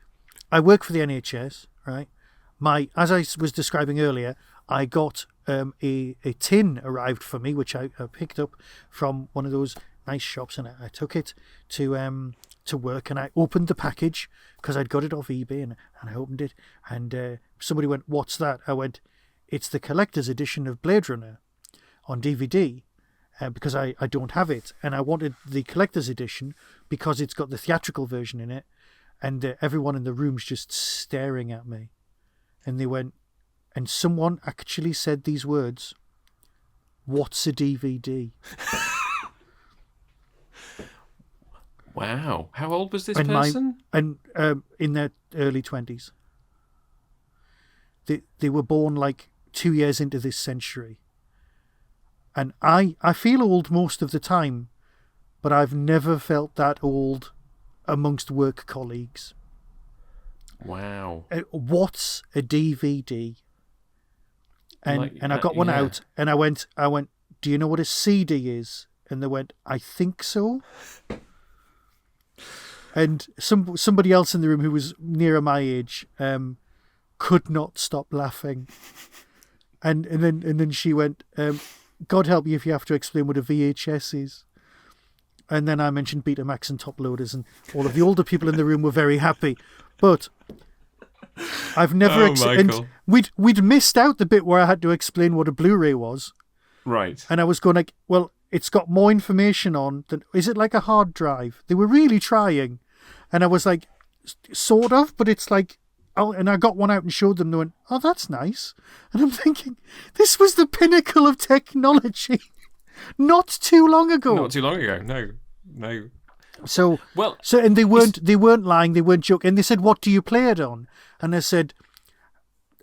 for the NHS, right? As I was describing earlier, I got a tin arrived for me, which I picked up from one of those nice shops, and I took it to work, and I opened the package because I'd got it off eBay, and I opened it, and somebody went, "What's that?" I went, "It's the collector's edition of Blade Runner on DVD, because I don't have it, and I wanted the collector's edition because it's got the theatrical version in it." And everyone in the room's just staring at me. And they went, and someone actually said these words, "What's a DVD?" Wow. How old was this person? In their early 20s. They were born like 2 years into this century. And I feel old most of the time, but I've never felt that old amongst work colleagues. Wow. What's a DVD? And I got one out, and I went, "Do you know what a CD is?" And they went, "I think so." And somebody else in the room who was nearer my age could not stop laughing. And then she went, "God help you if you have to explain what a VHS is." And then I mentioned Betamax and top loaders, and all of the older people in the room were very happy. But I've never... and we'd missed out the bit where I had to explain what a Blu-ray was. Right. And I was going like, well, it's got more information on than... Is it like a hard drive? They were really trying. And I was like, sort of, but it's like... Oh, and I got one out and showed them. They went, "Oh, that's nice." And I'm thinking, this was the pinnacle of technology not too long ago. Not too long ago, no. So and they weren't lying, they weren't joking. And they said, "What do you play it on?" And I said,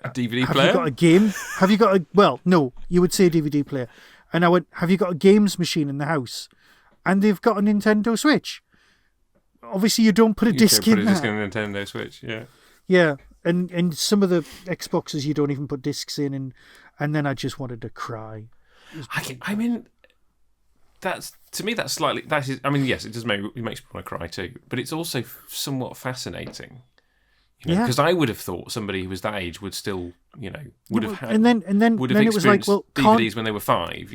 "A DVD Have player." You got a game? Have you got a... Well, no, you would say DVD player. And I went, "Have you got a games machine in the house?" And they've got a Nintendo Switch. Obviously, you don't put a disc in that. Put a disc in a Nintendo Switch, yeah. Yeah, and some of the Xboxes you don't even put discs in, and then I just wanted to cry. I mean, that's slightly... I mean, yes, it makes me want to cry too, but it's also somewhat fascinating. Because I would have thought somebody who was that age would still, would have had... And then it was like, well, DVDs when they were 5,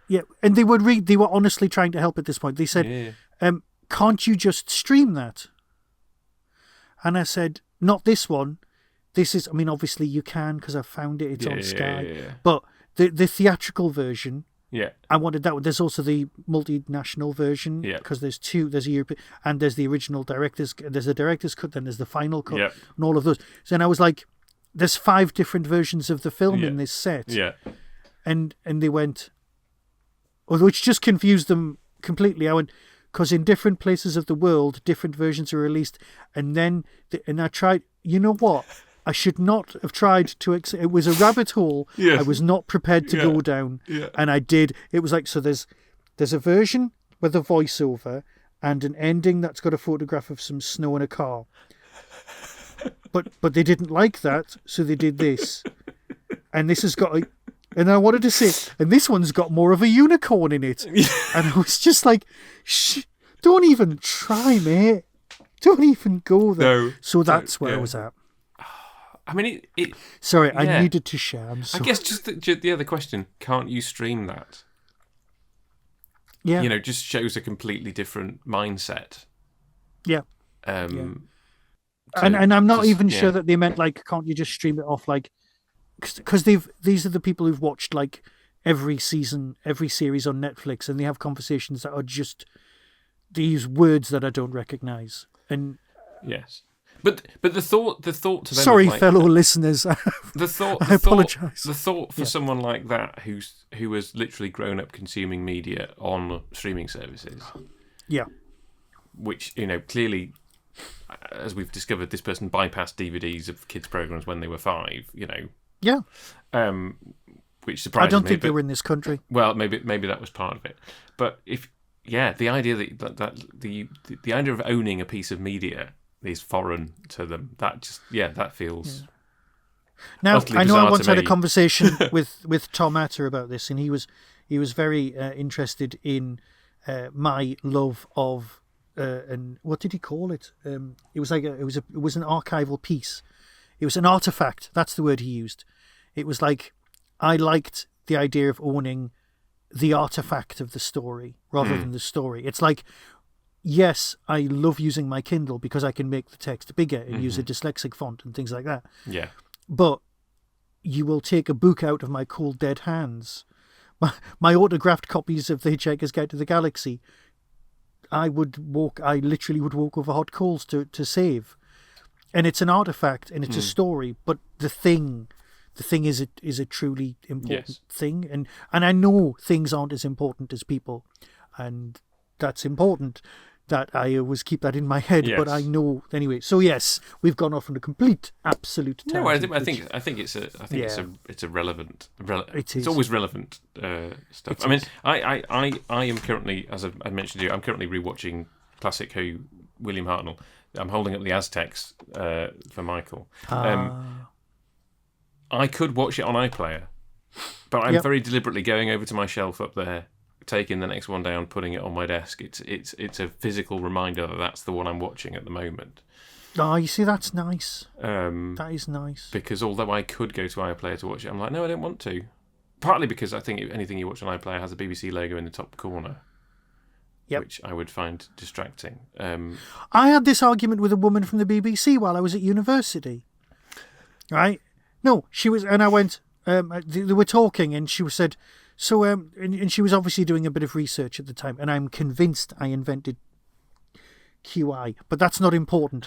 Yeah, and they were honestly trying to help at this point. They said, "Can't you just stream that?" And I said, "Not this one. This is, I mean, obviously you can because I found it. It's on Sky. Yeah. But the theatrical version, yeah, I wanted that one. There's also the multinational version because there's two. There's a European and there's the original director's. There's a director's cut, then there's the final cut, and all of those. So then I was like, there's 5 different versions of the film in this set. Yeah, and they went, which just confused them completely. I went, because in different places of the world, different versions are released, and I tried. You know what? I should not have tried to... It was a rabbit hole I was not prepared to go down, and I did. It was like, so there's a version with a voiceover and an ending that's got a photograph of some snow in a car. But they didn't like that, so they did this. And this has got a... And I wanted to say, and this one's got more of a unicorn in it. And I was just like, don't even try, mate. Don't even go there. No. So that's where I was at. I mean, Sorry, yeah. I needed to share. I'm sorry. I guess just the other question: can't you stream that? Yeah. Just shows a completely different mindset. Yeah. And I'm not even sure that they meant like, can't you just stream it off? Like, because these are the people who've watched like every season, every series on Netflix, and they have conversations that are just these words that I don't recognize. And yes. But the thought to them. Sorry, fellow listeners. I apologise. The thought for someone like that who has literally grown up consuming media on streaming services. Yeah. Which clearly, as we've discovered, this person bypassed DVDs of kids' programs when they were 5. Yeah. Which surprises me. I don't think they were in this country. Well, maybe that was part of it. But the idea that the idea of owning a piece of media is foreign to them. That feels. Now I know I once had a me. conversation with Tom Atter about this, and he was very interested in my love of and what did he call it? It was an archival piece. It was an artifact. That's the word he used. It was like I liked the idea of owning the artifact of the story rather than the story. It's like, yes, I love using my Kindle because I can make the text bigger and use a dyslexic font and things like that. Yeah. But you will take a book out of my cold dead hands. My autographed copies of The Hitchhiker's Guide to the Galaxy, I literally would walk over hot coals to save. And it's an artifact and it's a story, but the thing is a truly important thing. And I know things aren't as important as people, and that's important that I always keep that in my head. But I know anyway. So yes, we've gone off on a complete, absolute tangent. No, I think it's a relevant. It's always relevant stuff. I mean, I am currently, as I mentioned to you, I'm currently rewatching classic Who, William Hartnell. I'm holding up the Aztecs for Michael. I could watch it on iPlayer, but I'm very deliberately going over to my shelf up there, taking the next one down, putting it on my desk. It's a physical reminder that that's the one I'm watching at the moment. Oh, you see, that's nice. That is nice. Because although I could go to iPlayer to watch it, I'm like, no, I don't want to. Partly because I think anything you watch on iPlayer has a BBC logo in the top corner. Yep. Which I would find distracting. I had this argument with a woman from the BBC while I was at university. Right? No, she was, and I went. They were talking, and she said, "So," and she was obviously doing a bit of research at the time, and I'm convinced I invented QI, but that's not important.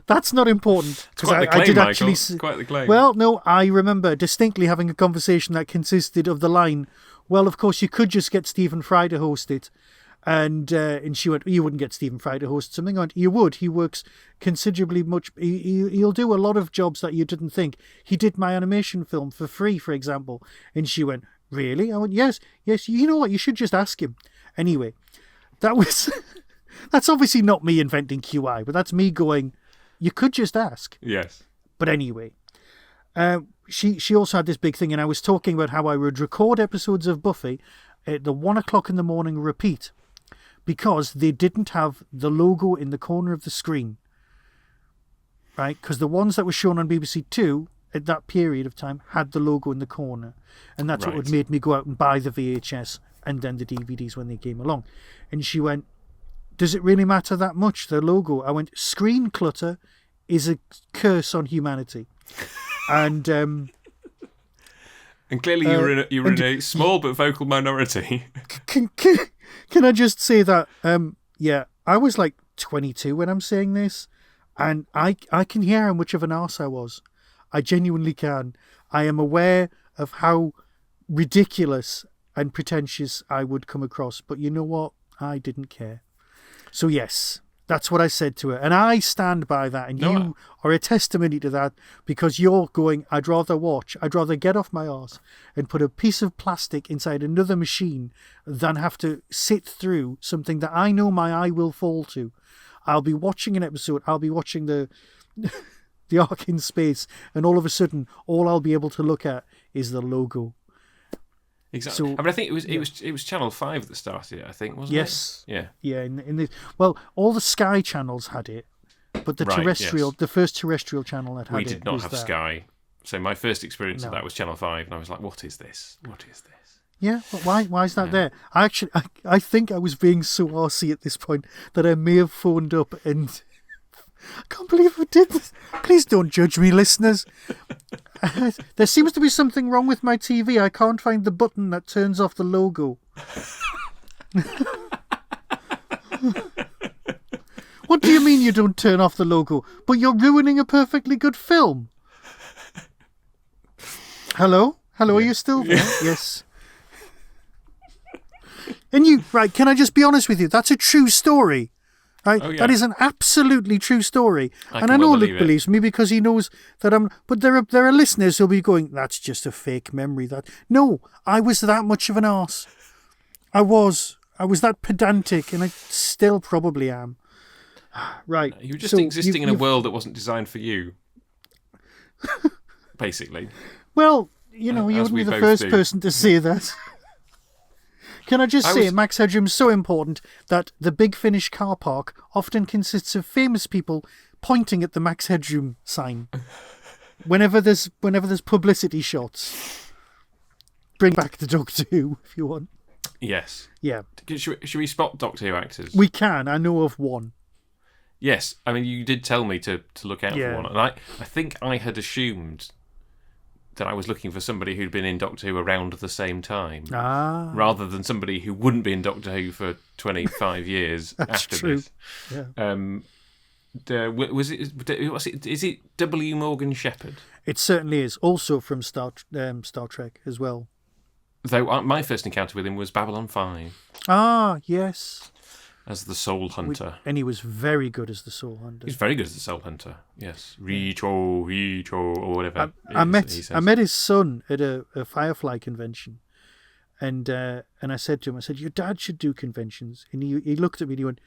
That's not important because I did actually. It's quite the claim. Well, no, I remember distinctly having a conversation that consisted of the line, "Well, of course, you could just get Stephen Fry to host it," and she went, "You wouldn't get Stephen Fry to host something." I went, "You would. He works considerably much. He'll do a lot of jobs that you didn't think. He did my animation film for free, for example." And she went, "Really?" I went, "Yes. You know what? You should just ask him." Anyway, that was that's obviously not me inventing QI, but that's me going, you could just ask. Yes. But anyway, she also had this big thing, and I was talking about how I would record episodes of Buffy at the 1 o'clock in the morning repeat because they didn't have the logo in the corner of the screen. Right? Because the ones that were shown on BBC Two at that period of time had the logo in the corner. And that's what would made me go out and buy the VHS and then the DVDs when they came along. And she went, "Does it really matter that much, the logo?" I went, "Screen clutter is a curse on humanity." And clearly you were in a small but vocal minority. Can I just say that, I was like 22 when I'm saying this, and I can hear how much of an arse I was. I genuinely can. I am aware of how ridiculous and pretentious I would come across, but you know what? I didn't care. So yes, that's what I said to her. And I stand by that. And you are a testimony to that because you're going, I'd rather get off my arse and put a piece of plastic inside another machine than have to sit through something that I know my eye will fall to. I'll be watching an episode. I'll be watching the Ark in Space. And all of a sudden, all I'll be able to look at is the logo. Exactly. So, I mean, I think it was Channel 5 that started it. I think, wasn't yes, it? Yeah. yeah. Well, all the Sky channels had it, but the Yes. the first terrestrial channel that had We it did not was have that. Sky, so my first experience of No. that was Channel 5, and I was like, "What is this? What is this?" Yeah, but why is that there? I think I was being so arsey at this point that I may have phoned up and I can't believe I did this. Please don't judge me, listeners. There seems to be something wrong with my TV. I can't find the button that turns off the logo. What do you mean you don't turn off the logo? But you're ruining a perfectly good film. Hello? Hello, are you still there? Yes. And right, can I just be honest with you? That's a true story. Right? Oh, yeah. That is an absolutely true story. I And can I know well Luke believe it. believes me because he knows that I'm... But there are listeners who'll be going, that's just a fake memory. No, I was that much of an arse. I was that pedantic, and I still probably am. Right. You were just existing in a world that wasn't designed for you. Basically. Well, you wouldn't be the first person to say that. Can I just say, Max Headroom is so important that the Big Finish car park often consists of famous people pointing at the Max Headroom sign. Whenever there's publicity shots. Bring back the Doctor Who, if you want. Yes. Yeah. Should we spot Doctor Who actors? We can. I know of one. Yes. I mean, you did tell me to look out Yeah. for one. And I think I had assumed that I was looking for somebody who'd been in Doctor Who around the same time, rather than somebody who wouldn't be in Doctor Who for 25 years That's after true. this. Yeah. Is it W. Morgan Shepherd? It certainly is. Also from Star Trek as well. Though my first encounter with him was Babylon 5 Ah, yes. as the Soul Hunter. And he was very good as the Soul Hunter. He's very good as the Soul Hunter. Yes, Richo, or whatever. I met his son at a Firefly convention, and I said to him, your dad should do conventions, and he looked at me and he went,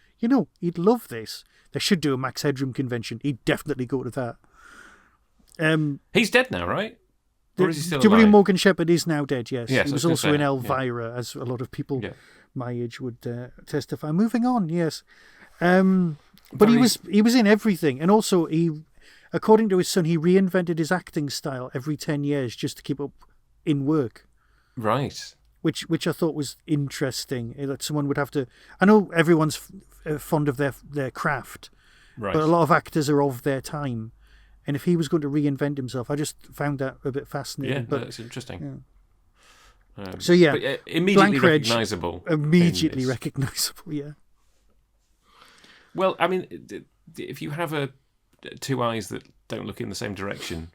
he'd love this. They should do a Max Headroom convention. He'd definitely go to that. He's dead now, right? Or is he still W. alive? Morgan Shepherd is now dead. Yes, Yes, he was also in Elvira, as a lot of people my age would testify. Moving on, yes. But he was in everything, and also according to his son, he reinvented his acting style every 10 years just to keep up in work. Right. Which I thought was interesting. That someone would have to. I know everyone's fond of their craft, Right. but a lot of actors are of their time. And if he was going to reinvent himself, I just found that a bit fascinating. Yeah, but that's interesting. Yeah. But immediately recognisable. Immediately recognisable, yeah. Well, I mean, if you have two eyes that don't look in the same direction,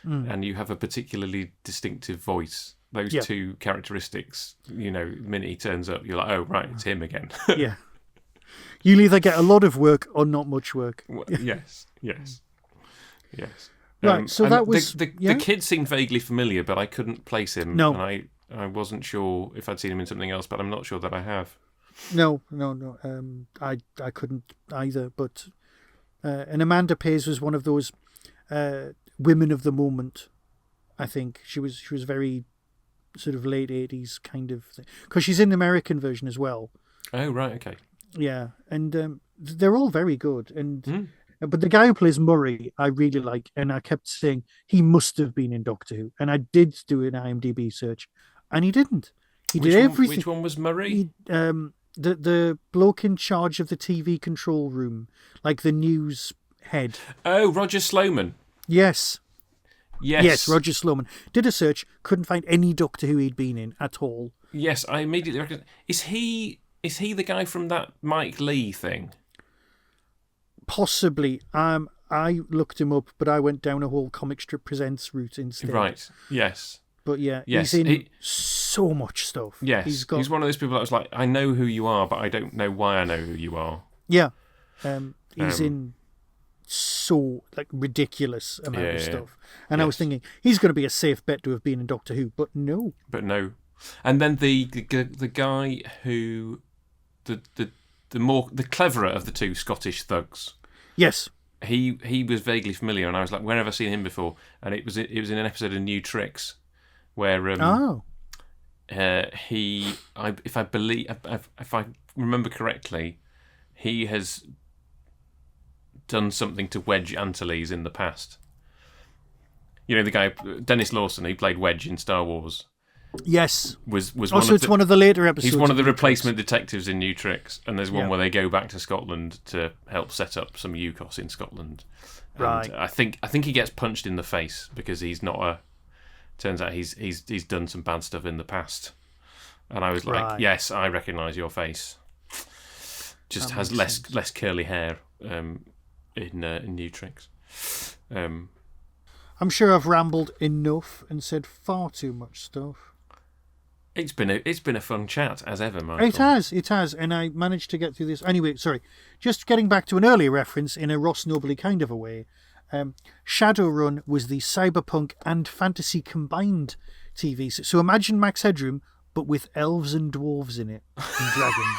and you have a particularly distinctive voice, those two characteristics, the minute he turns up, you're like, oh, right, it's him again. Yeah. You'll either get a lot of work or not much work. Well, yes. Right, so that was... The kid seemed vaguely familiar, but I couldn't place him. No. And I wasn't sure if I'd seen him in something else, but I'm not sure that I have. No. I couldn't either, but... and Amanda Pays was one of those women of the moment, I think. She was very sort of late 80s kind of thing. Because she's in the American version as well. Oh, right, okay. Yeah, and they're all very good. But the guy who plays Murray, I really like, and I kept saying he must have been in Doctor Who. And I did do an IMDb search, and he didn't. He did everything. Which one was Murray? The bloke in charge of the TV control room, like the news head. Oh, Roger Sloman. Yes, Roger Sloman. Did a search, couldn't find any Doctor Who he'd been in at all. Yes, I immediately recognised. Is he the guy from that Mike Leigh thing? Possibly. I looked him up, but I went down a whole Comic Strip Presents route instead. Right, yes. But he's in so much stuff. Yes, he's one of those people that was like, I know who you are, but I don't know why I know who you are. Yeah. He's in so ridiculous amount of stuff. And I was thinking, he's going to be a safe bet to have been in Doctor Who, but no. And then the guy who... The cleverer of the two Scottish thugs. Yes. He was vaguely familiar, and I was like, where have I seen him before? And it was in an episode of New Tricks, where if I remember correctly, he has done something to Wedge Antilles in the past. You know, the guy Dennis Lawson, who played Wedge in Star Wars. Yes. Was one of the later episodes. He's one of the replacement detectives in New Tricks, and there's one Yeah. where they go back to Scotland to help set up some UCOS in Scotland. And Right. I think he gets punched in the face because he's not a. Turns out he's done some bad stuff in the past, and I was like, Right. yes, I recognise your face. Just That has makes less curly hair in New Tricks. I'm sure I've rambled enough and said far too much stuff. It's been a fun chat as ever, Michael. It has, and I managed to get through this. Anyway, sorry, just getting back to an earlier reference in a Ross Nobley kind of a way. Shadowrun was the cyberpunk and fantasy combined TV. So imagine Max Headroom, but with elves and dwarves in it and dragons,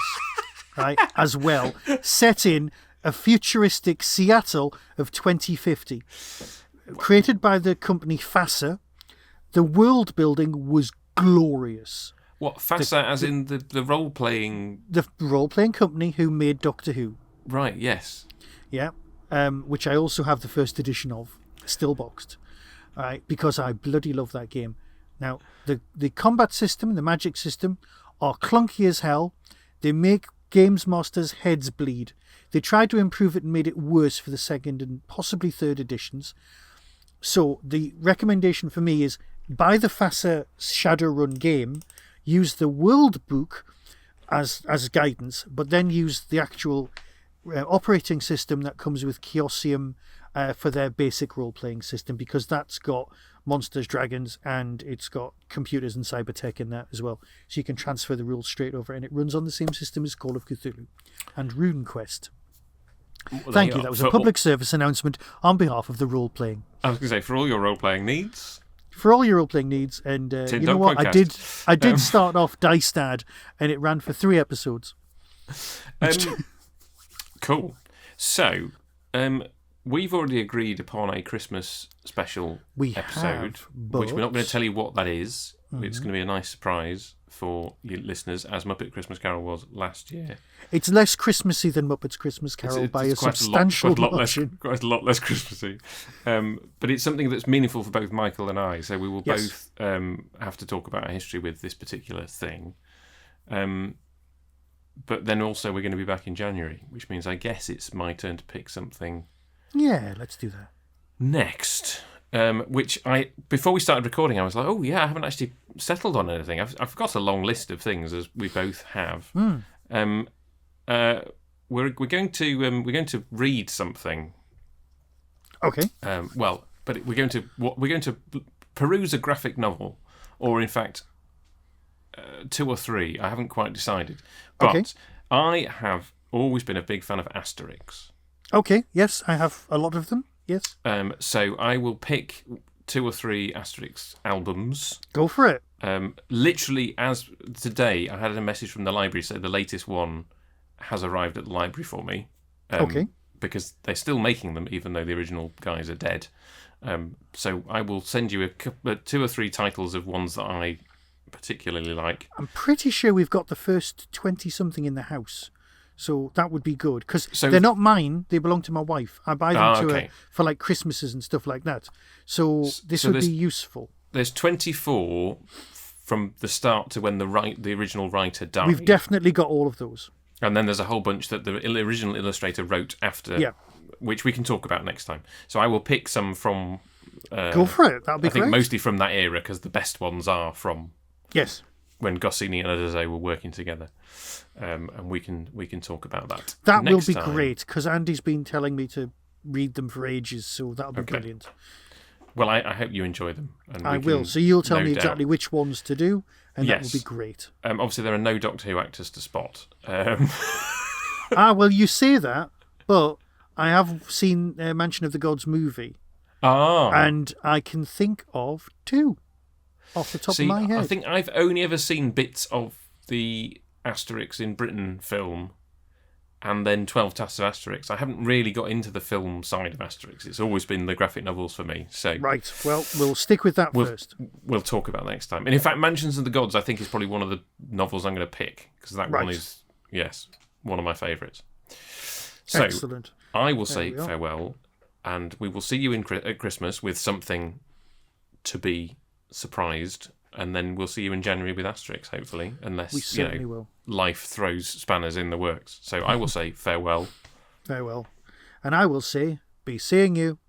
right? As well, set in a futuristic Seattle of 2050. Created by the company FASA, the world building was glorious. What, FASA as in the role-playing... The role-playing company who made Doctor Who. Right, yes. Yeah, which I also have the first edition of, still boxed, right? Because I bloody love that game. Now, the combat system, the magic system, are clunky as hell. They make games masters' heads bleed. They tried to improve it and made it worse for the second and possibly third editions. So the recommendation for me is buy the FASA Shadowrun game, use the world book as guidance, but then use the actual operating system that comes with Chaosium for their basic role-playing system, because that's got monsters, dragons, and it's got computers and cybertech in that as well. So you can transfer the rules straight over, and it runs on the same system as Call of Cthulhu and RuneQuest. Thank you. That was a public service announcement on behalf of the role-playing. I was going to say, for all your role-playing needs... For all your role-playing needs, and you know what? Podcast. I did start off Dice Dad, and it ran for 3 episodes. Cool. So, we've already agreed upon a Christmas special episode, which we're not going to tell you what that is. Mm-hmm. It's going to be a nice surprise for you listeners, as Muppet Christmas Carol was last year. It's less Christmassy than Muppet's Christmas Carol by a substantial margin. Quite a lot less Christmassy. But it's something that's meaningful for both Michael and I, so we will both have to talk about our history with this particular thing. But then also we're going to be back in January, which means I guess it's my turn to pick something. Yeah, let's do that. Next. Which before we started recording, I was like, oh yeah, I haven't actually settled on anything. I've got a long list of things, as we both have. We're going to read something. Okay. But we're going to peruse a graphic novel, or in fact, 2 or 3. I haven't quite decided. But I have always been a big fan of Asterix. Okay. Yes, I have a lot of them. Yes. So I will pick 2 or 3 Asterix albums. Go for it. Literally, as today, I had a message from the library saying the latest one has arrived at the library for me. Because they're still making them, even though the original guys are dead. So I will send you 2 or 3 titles of ones that I particularly like. I'm pretty sure we've got the first 20-something in the house. So that would be good, because they're not mine, they belong to my wife. I buy them to her for like Christmases and stuff like that. So this would be useful. There's 24 from the start to when the original writer died. We've definitely got all of those. And then there's a whole bunch that the original illustrator wrote after, which we can talk about next time. So I will pick some from... Go for it, that'll be great. I think mostly from that era, because the best ones are from... Yes. When Goscinny and Adazay were working together. And we can talk about that. That will be great, because Andy's been telling me to read them for ages, so that'll be brilliant. Well, I hope you enjoy them. And I will. So you'll tell me exactly which ones to do, and that will be great. Obviously, there are no Doctor Who actors to spot. Well, you say that, but I have seen Mansion of the Gods movie. And I can think of 2 off the top of my head. I think I've only ever seen bits of the Asterix in Britain film, and then 12 Tasks of Asterix. I haven't really got into the film side of Asterix. It's always been the graphic novels for me. So right. Well, we'll stick with that first. We'll talk about that next time. And in fact, Mansions of the Gods, I think, is probably one of the novels I'm going to pick because that one is, yes, one of my favourites. So excellent. I will say farewell, and we will see you at Christmas with something to be surprised, and then we'll see you in January with Asterix, hopefully, unless we certainly will. Life throws spanners in the works. So I will say farewell. Farewell. And I will say, be seeing you